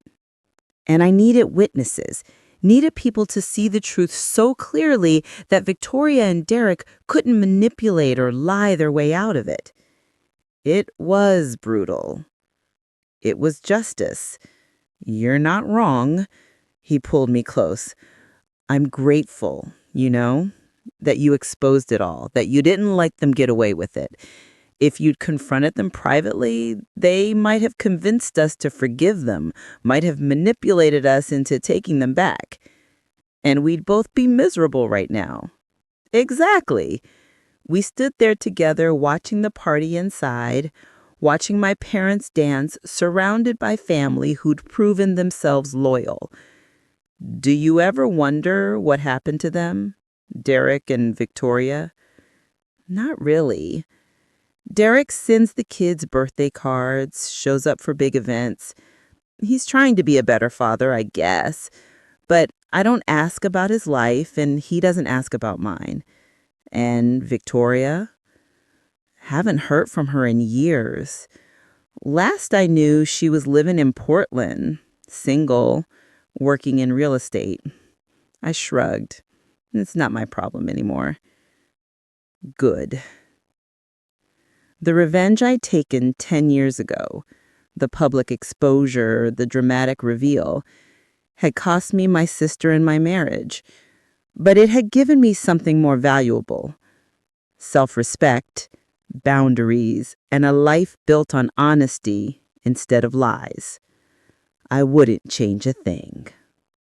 And I needed witnesses, needed people to see the truth so clearly that Victoria and Derek couldn't manipulate or lie their way out of it. It was brutal. It was justice. You're not wrong. He pulled me close. I'm grateful, that you exposed it all, that you didn't let them get away with it. If you'd confronted them privately, they might have convinced us to forgive them, might have manipulated us into taking them back. And we'd both be miserable right now. Exactly. We stood there together watching the party inside, watching my parents dance, surrounded by family who'd proven themselves loyal. Do you ever wonder what happened to them, Derek and Victoria? Not really. Derek sends the kids birthday cards, shows up for big events. He's trying to be a better father, I guess. But I don't ask about his life, and he doesn't ask about mine. And Victoria? Haven't heard from her in years. Last I knew, she was living in Portland, single, working in real estate. I shrugged. It's not my problem anymore. Good. The revenge I'd taken 10 years ago, the public exposure, the dramatic reveal, had cost me my sister and my marriage. But it had given me something more valuable: self-respect, boundaries, and a life built on honesty instead of lies. I wouldn't change a thing.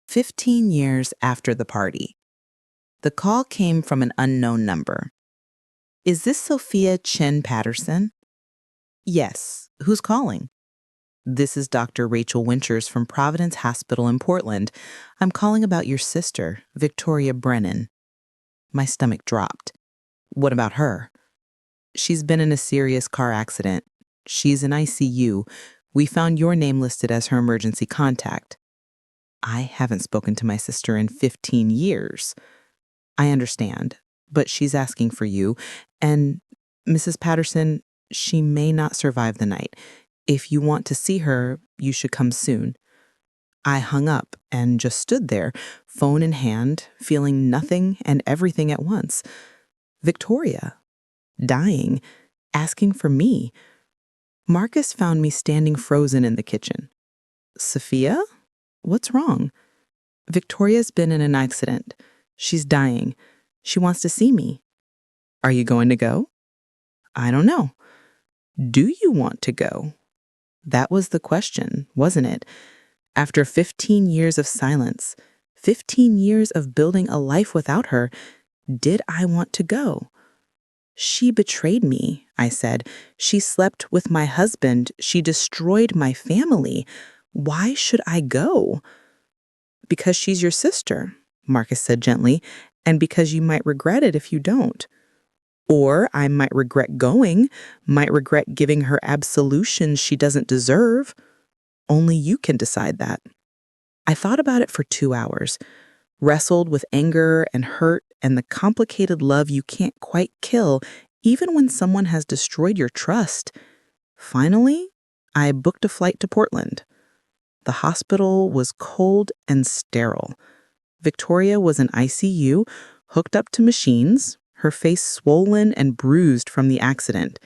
15 years after the party. The call came from an unknown number. Is this Sophia Chen Patterson? Yes. Who's calling? This is Dr. Rachel Winters from Providence Hospital in Portland. I'm calling about your sister, Victoria Brennan. My stomach dropped. What about her? She's been in a serious car accident. She's in ICU. We found your name listed as her emergency contact. I haven't spoken to my sister in 15 years. I understand, but she's asking for you. And Mrs. Patterson, she may not survive the night. If you want to see her, you should come soon. I hung up and just stood there, phone in hand, feeling nothing and everything at once. Victoria, dying, asking for me. Marcus found me standing frozen in the kitchen. Sophia? What's wrong? Victoria's been in an accident. She's dying. She wants to see me. Are you going to go? I don't know. Do you want to go? That was the question, wasn't it? After 15 years of silence, 15 years of building a life without her, did I want to go? She betrayed me, I said. She slept with my husband. She destroyed my family. Why should I go? Because she's your sister, Marcus said gently, and because you might regret it if you don't. Or I might regret going, might regret giving her absolution she doesn't deserve. Only you can decide that. I thought about it for 2 hours, wrestled with anger and hurt and the complicated love you can't quite kill, even when someone has destroyed your trust. Finally, I booked a flight to Portland. The hospital was cold and sterile. Victoria was in ICU, hooked up to machines, her face swollen and bruised from the accident.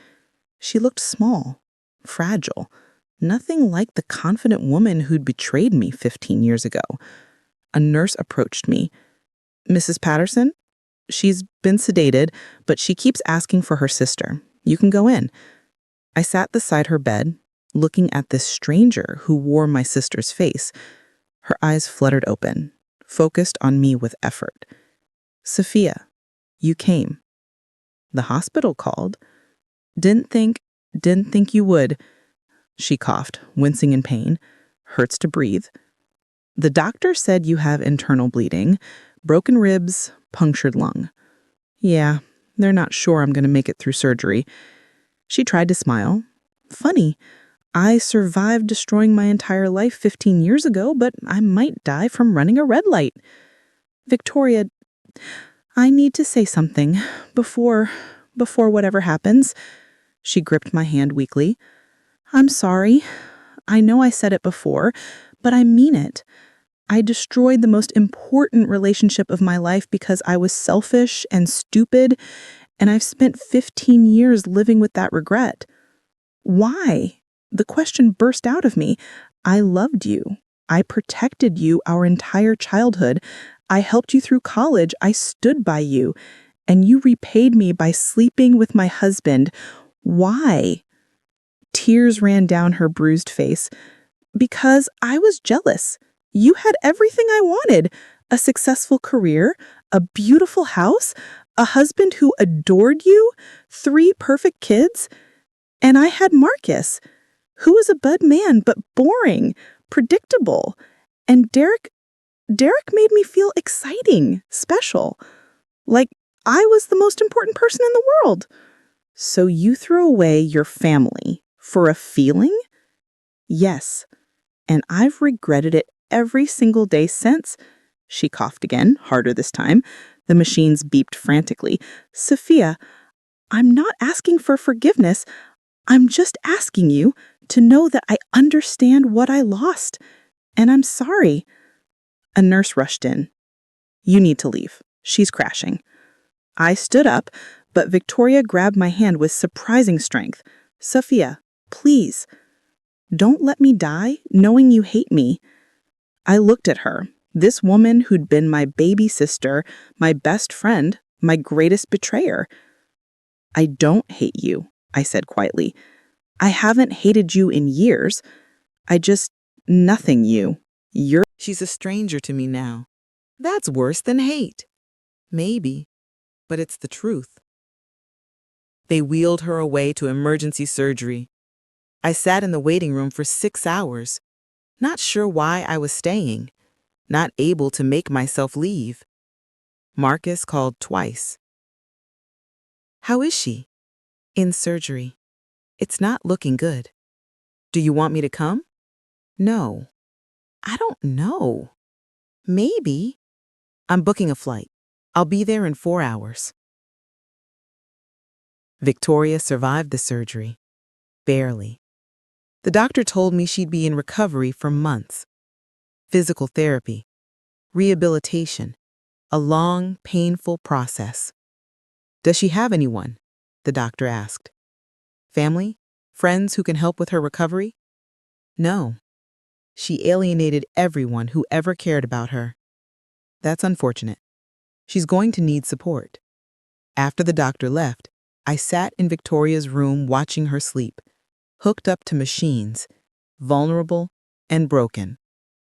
She looked small, fragile, nothing like the confident woman who'd betrayed me 15 years ago. A nurse approached me. Mrs. Patterson? She's been sedated, but she keeps asking for her sister. You can go in. I sat beside her bed, looking at this stranger who wore my sister's face. Her eyes fluttered open, focused on me with effort. Sophia, you came. The hospital called. Didn't think you would. She coughed, wincing in pain. Hurts to breathe. The doctor said you have internal bleeding, broken ribs, punctured lung. Yeah, they're not sure I'm going to make it through surgery. She tried to smile. Funny, I survived destroying my entire life 15 years ago, but I might die from running a red light. Victoria, I need to say something before whatever happens. She gripped my hand weakly. I'm sorry. I know I said it before, but I mean it. I destroyed the most important relationship of my life because I was selfish and stupid, and I've spent 15 years living with that regret. Why? The question burst out of me. I loved you. I protected you our entire childhood. I helped you through college. I stood by you. And you repaid me by sleeping with my husband. Why? Tears ran down her bruised face. Because I was jealous. You had everything I wanted. A successful career, a beautiful house, a husband who adored you, 3 perfect kids. And I had Marcus, who was a bud man, but boring, predictable. And Derek made me feel exciting, special. Like I was the most important person in the world. So you threw away your family for a feeling? Yes, and I've regretted it every single day since. She coughed again, harder this time. The machines beeped frantically. Sophia, I'm not asking for forgiveness. I'm just asking you to know that I understand what I lost, and I'm sorry. A nurse rushed in. You need to leave. She's crashing. I stood up, but Victoria grabbed my hand with surprising strength. Sophia, please, don't let me die knowing you hate me. I looked at her, this woman who'd been my baby sister, my best friend, my greatest betrayer. I don't hate you, I said quietly. I haven't hated you in years. I just nothing you. You're She's a stranger to me now. That's worse than hate. Maybe, but it's the truth. They wheeled her away to emergency surgery. I sat in the waiting room for 6 hours, not sure why I was staying, not able to make myself leave. Marcus called twice. How is she? In surgery. It's not looking good. Do you want me to come? No. I don't know. Maybe. I'm booking a flight. I'll be there in 4 hours. Victoria survived the surgery. Barely. The doctor told me she'd be in recovery for months. Physical therapy, rehabilitation, a long, painful process. Does she have anyone? The doctor asked. Family? Friends who can help with her recovery? No. She alienated everyone who ever cared about her. That's unfortunate. She's going to need support. After the doctor left, I sat in Victoria's room watching her sleep, hooked up to machines, vulnerable and broken.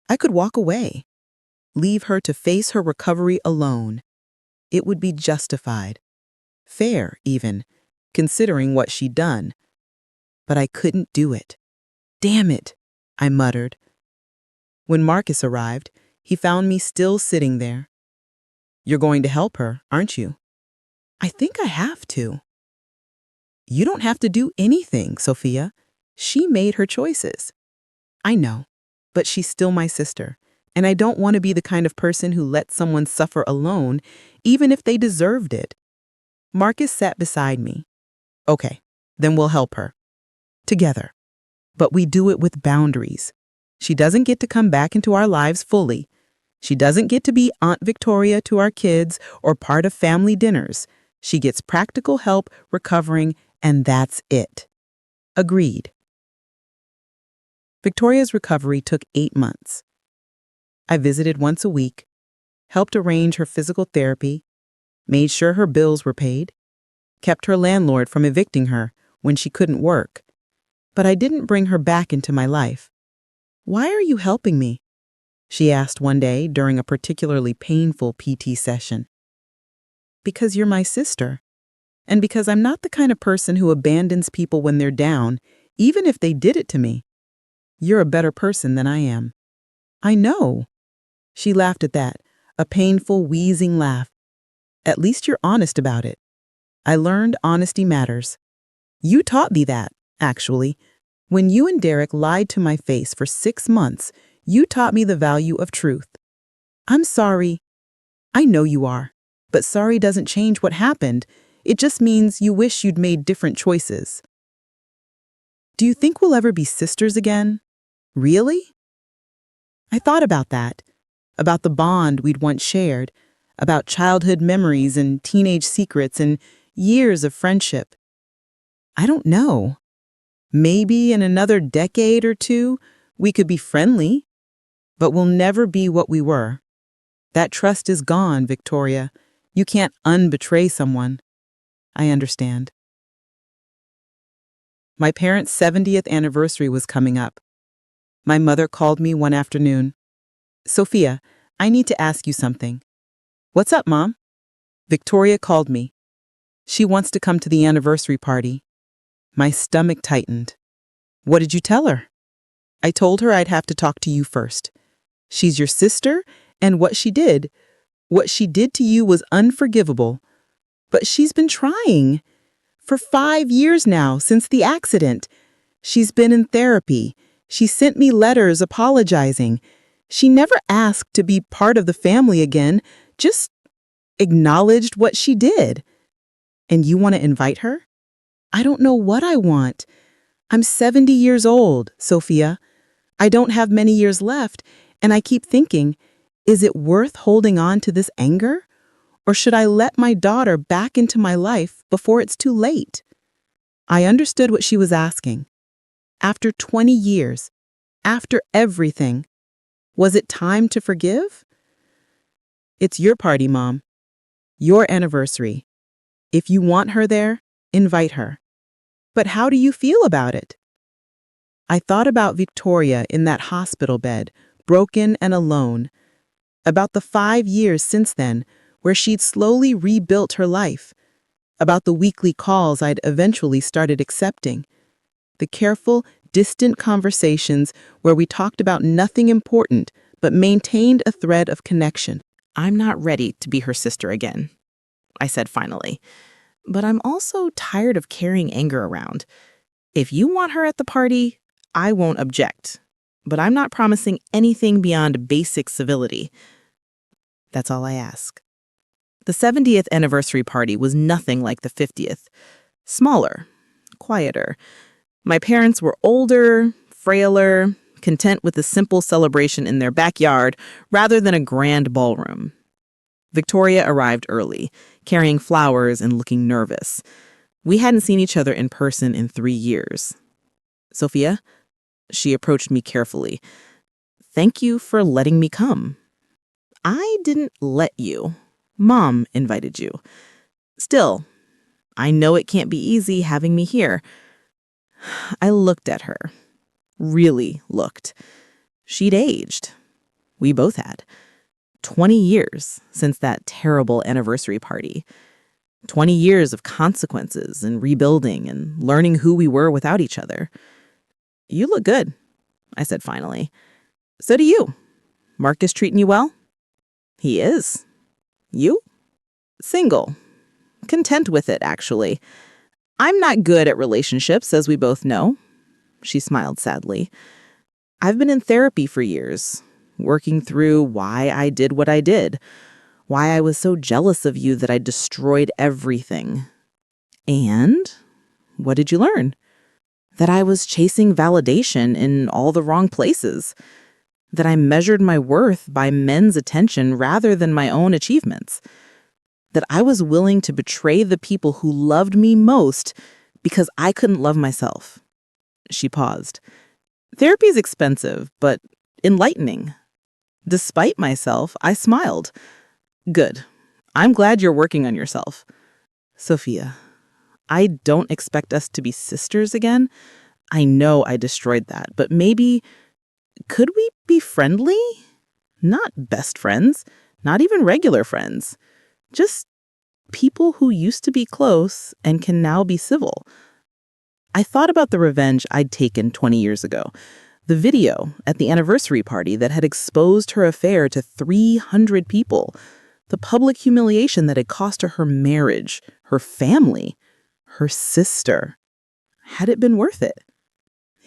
I could walk away, leave her to face her recovery alone. It would be justified, fair even, considering what she'd done. But I couldn't do it. Damn it, I muttered. When Marcus arrived, he found me still sitting there. You're going to help her, aren't you? I think I have to. You don't have to do anything, Sophia. She made her choices. I know, but she's still my sister, and I don't want to be the kind of person who lets someone suffer alone, even if they deserved it. Marcus sat beside me. Okay, then we'll help her. Together. But we do it with boundaries. She doesn't get to come back into our lives fully. She doesn't get to be Aunt Victoria to our kids or part of family dinners. She gets practical help recovering, and that's it. Agreed. Victoria's recovery took 8 months. I visited once a week, helped arrange her physical therapy, made sure her bills were paid, kept her landlord from evicting her when she couldn't work. But I didn't bring her back into my life. Why are you helping me? She asked one day during a particularly painful PT session. Because you're my sister, and because I'm not the kind of person who abandons people when they're down, even if they did it to me. You're a better person than I am. I know. She laughed at that, a painful, wheezing laugh. At least you're honest about it. I learned honesty matters. You taught me that, actually. When you and Derek lied to my face for 6 months, you taught me the value of truth. I'm sorry. I know you are, but sorry doesn't change what happened. It just means you wish you'd made different choices. Do you think we'll ever be sisters again? Really? I thought about that, about the bond we'd once shared, about childhood memories and teenage secrets and years of friendship. I don't know. Maybe in another decade or two, we could be friendly, but we'll never be what we were. That trust is gone, Victoria. You can't unbetray someone. I understand. My parents' 70th anniversary was coming up. My mother called me one afternoon. Sophia, I need to ask you something. What's up, Mom? Victoria called me. She wants to come to the anniversary party. My stomach tightened. What did you tell her? I told her I'd have to talk to you first. She's your sister, and what she did to you was unforgivable. But she's been trying. For 5 years now, since the accident. She's been in therapy. She sent me letters apologizing. She never asked to be part of the family again, just acknowledged what she did. And you want to invite her? I don't know what I want. I'm 70 years old, Sophia. I don't have many years left, and I keep thinking, is it worth holding on to this anger? Or should I let my daughter back into my life before it's too late? I understood what she was asking. After 20 years, after everything, was it time to forgive? It's your party, Mom. Your anniversary. If you want her there, invite her. But how do you feel about it? I thought about Victoria in that hospital bed, broken and alone, about the 5 years since then where she'd slowly rebuilt her life, about the weekly calls I'd eventually started accepting, the careful, distant conversations where we talked about nothing important but maintained a thread of connection. I'm not ready to be her sister again, I said finally. But I'm also tired of carrying anger around. If you want her at the party, I won't object. But I'm not promising anything beyond basic civility. That's all I ask. The 70th anniversary party was nothing like the 50th. Smaller, quieter. My parents were older, frailer, content with a simple celebration in their backyard rather than a grand ballroom. Victoria arrived early, carrying flowers and looking nervous. We hadn't seen each other in person in 3 years. Sophia, she approached me carefully. Thank you for letting me come. I didn't let you. Mom invited you. Still, I know it can't be easy having me here. I looked at her. Really looked. She'd aged. We both had. 20 years since that terrible anniversary party. 20 years of consequences and rebuilding and learning who we were without each other. You look good, I said finally. So do you. Marcus treating you well? He is. You? Single. Content with it, actually. I'm not good at relationships, as we both know. She smiled sadly. I've been in therapy for years, working through why I did what I did, why I was so jealous of you that I destroyed everything. And what did you learn? That I was chasing validation in all the wrong places. That I measured my worth by men's attention rather than my own achievements. That I was willing to betray the people who loved me most because I couldn't love myself. She paused. Therapy's expensive, but enlightening. Despite myself, I smiled. Good. I'm glad you're working on yourself. Sophia, I don't expect us to be sisters again. I know I destroyed that, but maybe, could we be friendly? Not best friends, not even regular friends. Just people who used to be close and can now be civil. I thought about the revenge I'd taken 20 years ago. The video at the anniversary party that had exposed her affair to 300 people. The public humiliation that had cost her marriage, her family, her sister. Had it been worth it?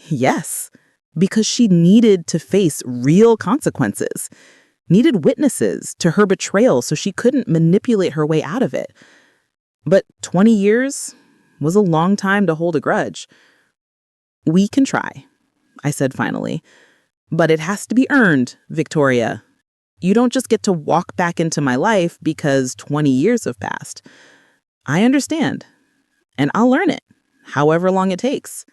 Yes, because she needed to face real consequences. Needed witnesses to her betrayal so she couldn't manipulate her way out of it. But 20 years was a long time to hold a grudge. We can try, I said finally. But it has to be earned, Victoria. You don't just get to walk back into my life because 20 years have passed. I understand, and I'll learn it, however long it takes.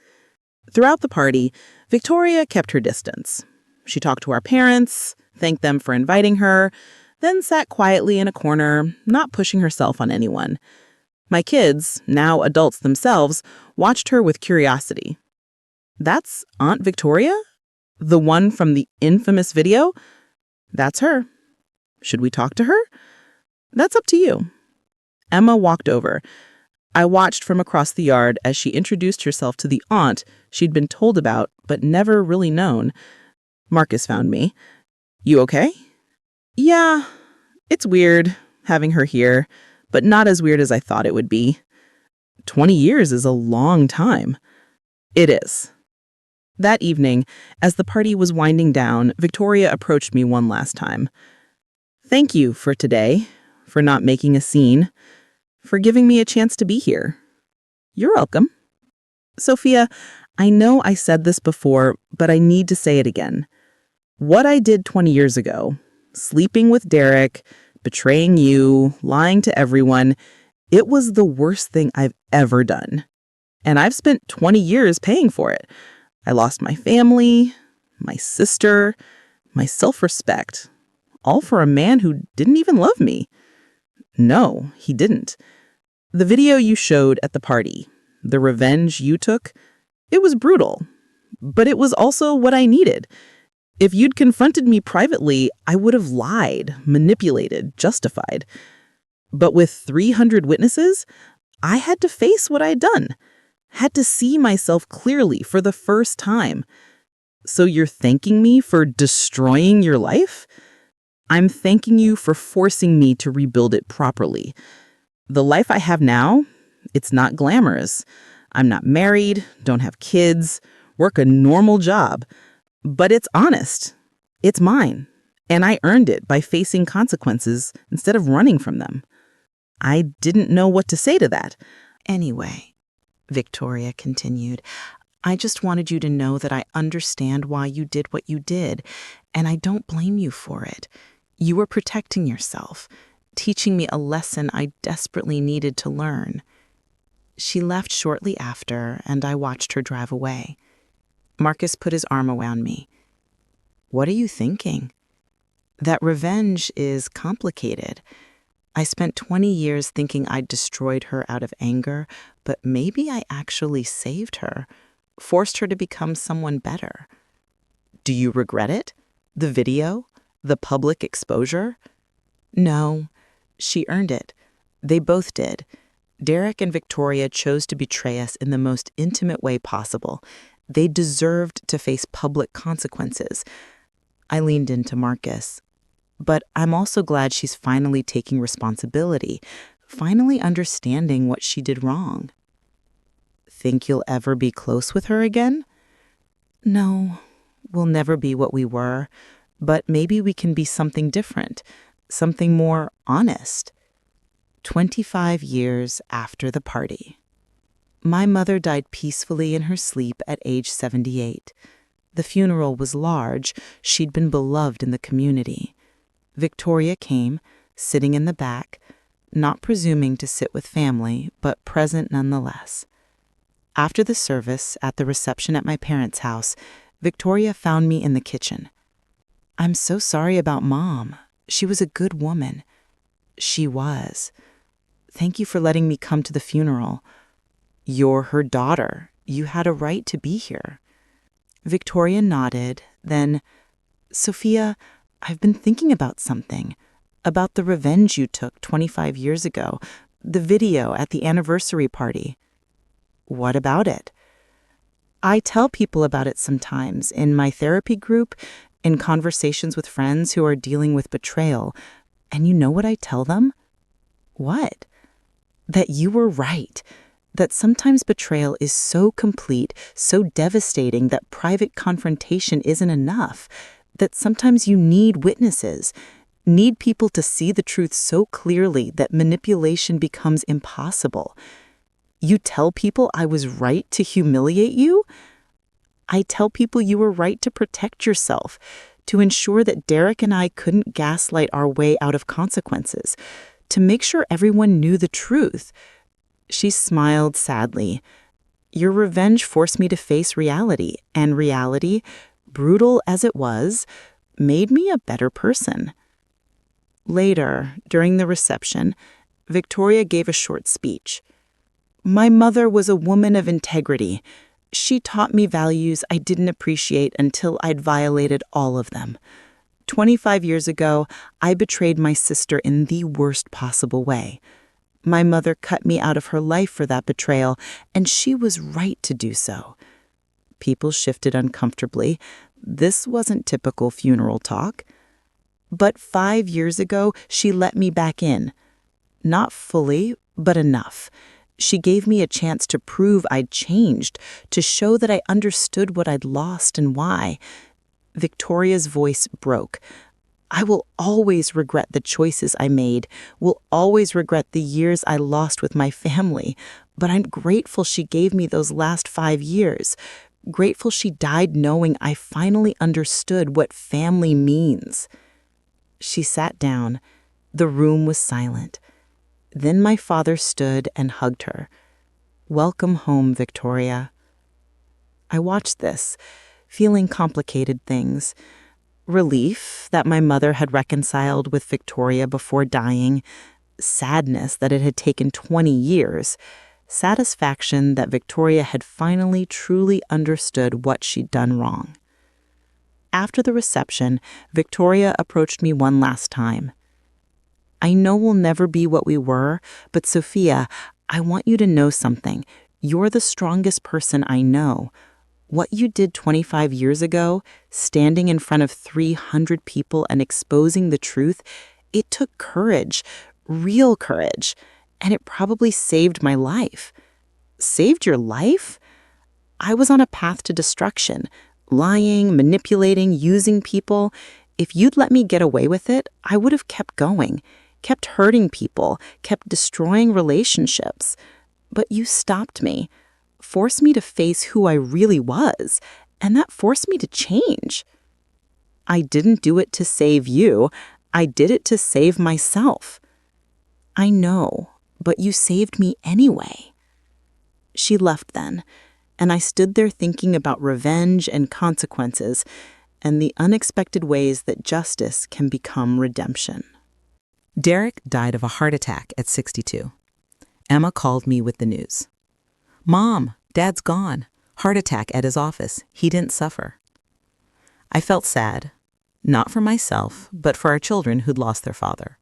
Throughout the party, Victoria kept her distance. She talked to our parents, thanked them for inviting her, then sat quietly in a corner, not pushing herself on anyone. My kids, now adults themselves, watched her with curiosity. That's Aunt Victoria? The one from the infamous video? That's her. Should we talk to her? That's up to you. Emma walked over. I watched from across the yard as she introduced herself to the aunt she'd been told about but never really known. Marcus found me. You okay? Yeah, it's weird having her here, but not as weird as I thought it would be. 20 years is a long time. It is. That evening, as the party was winding down, Victoria approached me one last time. Thank you for today, for not making a scene, for giving me a chance to be here. You're welcome. Sophia, I know I said this before, but I need to say it again. What I did 20 years ago, sleeping with Derek, betraying you, lying to everyone, it was the worst thing I've ever done. And I've spent 20 years paying for it. I lost my family, my sister, my self-respect, all for a man who didn't even love me. No, he didn't. The video you showed at the party, the revenge you took, it was brutal, but it was also what I needed. If you'd confronted me privately, I would have lied, manipulated, justified. But with 300 witnesses, I had to face what I'd done, had to see myself clearly for the first time. So you're thanking me for destroying your life? I'm thanking you for forcing me to rebuild it properly. The life I have now, it's not glamorous. I'm not married, don't have kids, work a normal job. But it's honest. It's mine. And I earned it by facing consequences instead of running from them. I didn't know what to say to that. Anyway, Victoria continued, I just wanted you to know that I understand why you did what you did, and I don't blame you for it. You were protecting yourself, teaching me a lesson I desperately needed to learn. She left shortly after, and I watched her drive away. Marcus put his arm around me. What are you thinking? That revenge is complicated. I spent 20 years thinking I'd destroyed her out of anger, but maybe I actually saved her, forced her to become someone better. Do you regret it? The video? The public exposure? No, she earned it. They both did. Derek and Victoria chose to betray us in the most intimate way possible. They deserved to face public consequences. I leaned into Marcus. But I'm also glad she's finally taking responsibility, finally understanding what she did wrong. Think you'll ever be close with her again? No, we'll never be what we were, but maybe we can be something different, something more honest. 25 years after the party. My mother died peacefully in her sleep at age 78. The funeral was large. She'd been beloved in the community. Victoria came, sitting in the back, not presuming to sit with family, but present nonetheless. After the service, at the reception at my parents' house, Victoria found me in the kitchen. I'm so sorry about Mom. She was a good woman. She was. Thank you for letting me come to the funeral. You're her daughter. You had a right to be here. Victoria nodded, then, Sophia, I've been thinking about something. About the revenge you took 25 years ago. The video at the anniversary party. What about it? I tell people about it sometimes, in my therapy group, in conversations with friends who are dealing with betrayal. And you know what I tell them? What? That you were right. That sometimes betrayal is so complete, so devastating that private confrontation isn't enough. That sometimes you need witnesses, need people to see the truth so clearly that manipulation becomes impossible. You tell people I was right to humiliate you? I tell people you were right to protect yourself, to ensure that Derek and I couldn't gaslight our way out of consequences, to make sure everyone knew the truth. She smiled sadly. Your revenge forced me to face reality, and reality, brutal as it was, made me a better person. Later, during the reception, Victoria gave a short speech. My mother was a woman of integrity. She taught me values I didn't appreciate until I'd violated all of them. 25 years ago, I betrayed my sister in the worst possible way. My mother cut me out of her life for that betrayal, and she was right to do so. People shifted uncomfortably. This wasn't typical funeral talk. But 5 years ago, she let me back in. Not fully, but enough. She gave me a chance to prove I'd changed, to show that I understood what I'd lost and why. Victoria's voice broke. I will always regret the choices I made, will always regret the years I lost with my family, but I'm grateful she gave me those last 5 years. Grateful she died knowing I finally understood what family means. She sat down. The room was silent. Then my father stood and hugged her. "Welcome home, Victoria." I watched this, feeling complicated things. Relief that my mother had reconciled with Victoria before dying, sadness that it had taken 20 years, satisfaction that Victoria had finally truly understood what she'd done wrong. After the reception, Victoria approached me one last time. "I know we'll never be what we were, but Sophia, I want you to know something. You're the strongest person I know. What you did 25 years ago, standing in front of 300 people and exposing the truth, it took courage, real courage, and it probably saved my life." "Saved your life?" I was on a path to destruction, lying, manipulating, using people. If you'd let me get away with it, I would have kept going, kept hurting people, kept destroying relationships. But you stopped me, forced me to face who I really was, and that forced me to change. I didn't do it to save you. I did it to save myself. I know, but you saved me anyway. She left then, and I stood there thinking about revenge and consequences and the unexpected ways that justice can become redemption. Derek died of a heart attack at 62. Emma called me with the news. "Mom, Dad's gone. Heart attack at his office. He didn't suffer." I felt sad, not for myself, but for our children who'd lost their father,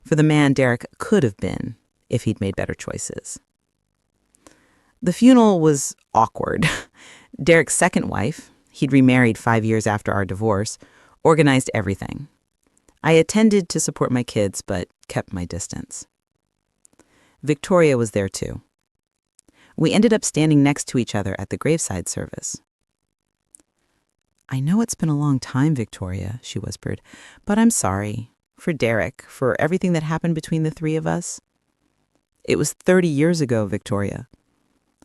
for the man Derek could have been if he'd made better choices. The funeral was awkward. Derek's second wife, he'd remarried 5 years after our divorce, organized everything. I attended to support my kids, but kept my distance. Victoria was there too. We ended up standing next to each other at the graveside service. "I know it's been a long time, Victoria," she whispered, "but I'm sorry. For Derek, for everything that happened between the three of us. It was 30 years ago, Victoria.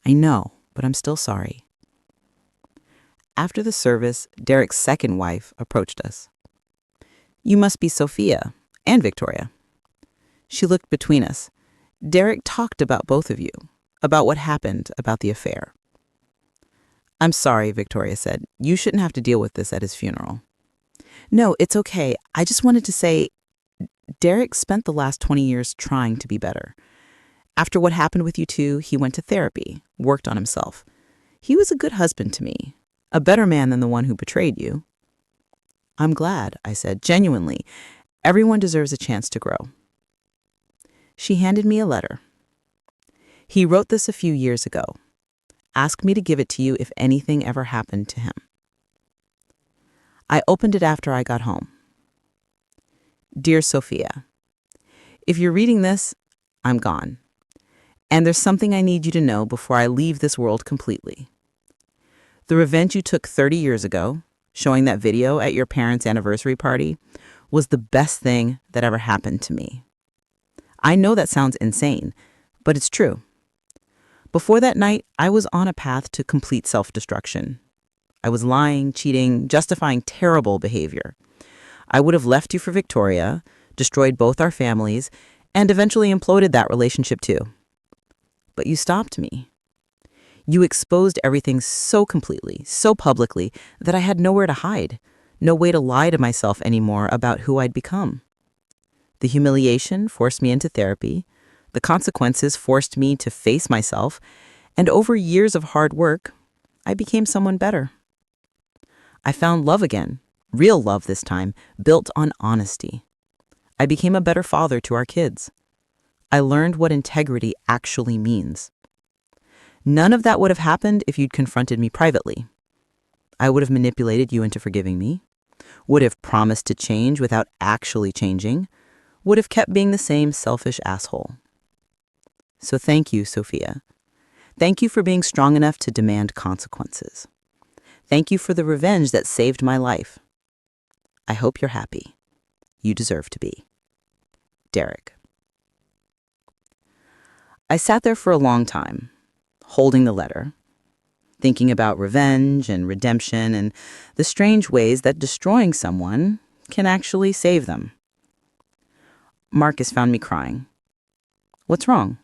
I know, but I'm still sorry." After the service, Derek's second wife approached us. "You must be Sophia and Victoria." She looked between us. "Derek talked about both of you, about what happened, about the affair." "I'm sorry," Victoria said. "You shouldn't have to deal with this at his funeral." "No, it's okay. I just wanted to say, Derek spent the last 20 years trying to be better. After what happened with you two, he went to therapy, worked on himself. He was a good husband to me, a better man than the one who betrayed you." "I'm glad," I said, genuinely. "Everyone deserves a chance to grow." She handed me a letter. "He wrote this a few years ago. Asked me to give it to you if anything ever happened to him." I opened it after I got home. "Dear Sophia, if you're reading this, I'm gone. And there's something I need you to know before I leave this world completely. The revenge you took 30 years ago, showing that video at your parents' anniversary party, was the best thing that ever happened to me. I know that sounds insane, but it's true. Before that night, I was on a path to complete self-destruction. I was lying, cheating, justifying terrible behavior. I would have left you for Victoria, destroyed both our families, and eventually imploded that relationship too. But you stopped me. You exposed everything so completely, so publicly, that I had nowhere to hide, no way to lie to myself anymore about who I'd become. The humiliation forced me into therapy. The consequences forced me to face myself, and over years of hard work, I became someone better. I found love again, real love this time, built on honesty. I became a better father to our kids. I learned what integrity actually means. None of that would have happened if you'd confronted me privately. I would have manipulated you into forgiving me, would have promised to change without actually changing, would have kept being the same selfish asshole. So thank you, Sophia. Thank you for being strong enough to demand consequences. Thank you for the revenge that saved my life. I hope you're happy. You deserve to be. Derek. I sat there for a long time, holding the letter, thinking about revenge and redemption and the strange ways that destroying someone can actually save them. Marcus found me crying. What's wrong?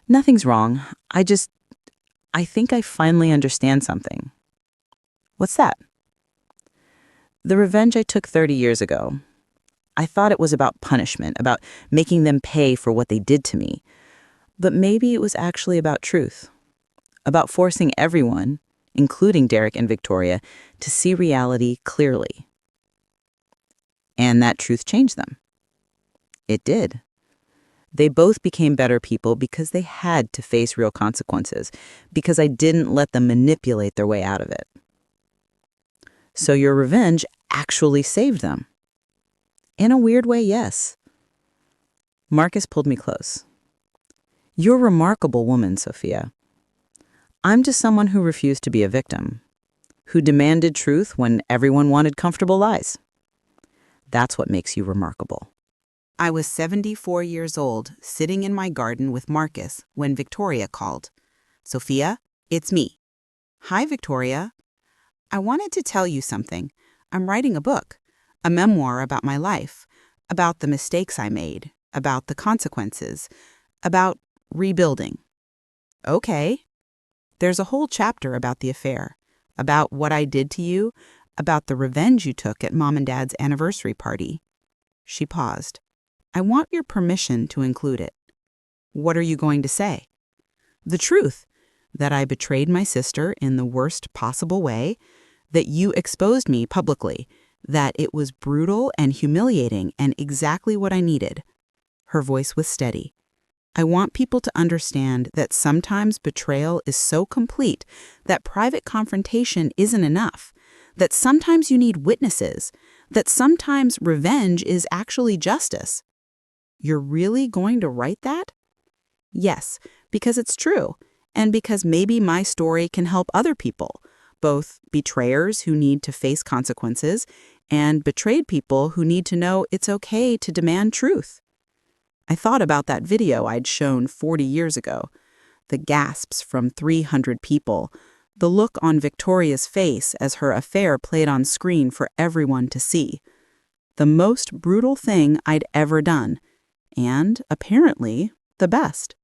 Nothing's wrong. I think I finally understand something. What's that? The revenge I took 30 years ago. I thought it was about punishment, about making them pay for what they did to me. But maybe it was actually about truth, about forcing everyone, including Derek and Victoria, to see reality clearly. And that truth changed them. It did. They both became better people because they had to face real consequences, because I didn't let them manipulate their way out of it. So your revenge actually saved them. In a weird way, yes. Marcus pulled me close. You're a remarkable woman, Sophia. I'm just someone who refused to be a victim, who demanded truth when everyone wanted comfortable lies. That's what makes you remarkable. I was 74 years old, sitting in my garden with Marcus when Victoria called. Sophia, it's me. Hi, Victoria. I wanted to tell you something. I'm writing a book, a memoir about my life, about the mistakes I made, about the consequences, about rebuilding. Okay. There's a whole chapter about the affair, about what I did to you, about the revenge you took at Mom and Dad's anniversary party. She paused. I want your permission to include it. What are you going to say? The truth, that I betrayed my sister in the worst possible way, that you exposed me publicly, that it was brutal and humiliating and exactly what I needed. Her voice was steady. I want people to understand that sometimes betrayal is so complete that private confrontation isn't enough, that sometimes you need witnesses, that sometimes revenge is actually justice. You're really going to write that? Yes, because it's true, and because maybe my story can help other people, both betrayers who need to face consequences and betrayed people who need to know it's okay to demand truth. I thought about that video I'd shown 40 years ago, the gasps from 300 people, the look on Victoria's face as her affair played on screen for everyone to see. The most brutal thing I'd ever done, and apparently the best.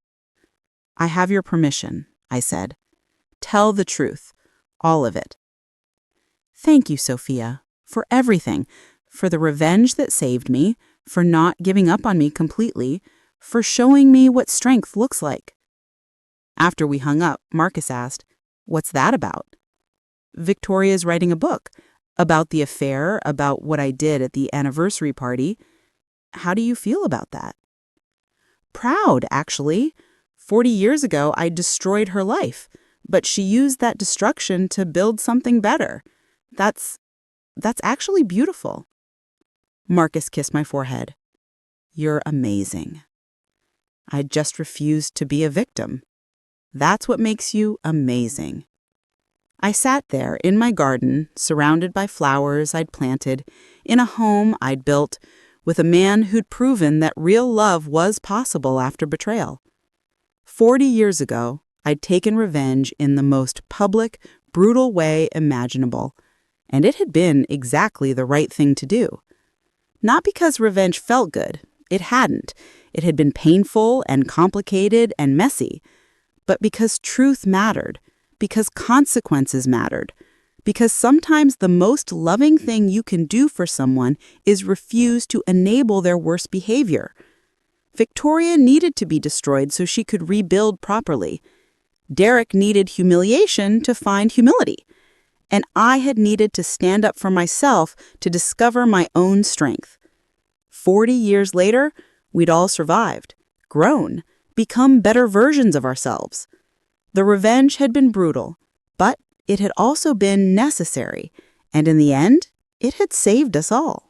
I have your permission, I said. Tell the truth, all of it. Thank you, Sophia, for everything, for the revenge that saved me, for not giving up on me completely, for showing me what strength looks like. After we hung up, Marcus asked, "What's that about?" Victoria's writing a book about the affair, about what I did at the anniversary party. How do you feel about that? Proud, actually. 40 years ago, I destroyed her life, but she used that destruction to build something better. That's actually beautiful. Marcus kissed my forehead. You're amazing. I just refused to be a victim. That's what makes you amazing. I sat there in my garden, surrounded by flowers I'd planted, in a home I'd built, with a man who'd proven that real love was possible after betrayal. 40 years ago, I'd taken revenge in the most public, brutal way imaginable, and it had been exactly the right thing to do. Not because revenge felt good. It hadn't. It had been painful and complicated and messy. But because truth mattered, because consequences mattered, because sometimes the most loving thing you can do for someone is refuse to enable their worst behavior. Victoria needed to be destroyed so she could rebuild properly. Derek needed humiliation to find humility. And I had needed to stand up for myself to discover my own strength. 40 years later, we'd all survived, grown, become better versions of ourselves. The revenge had been brutal, but it had also been necessary, and in the end, it had saved us all.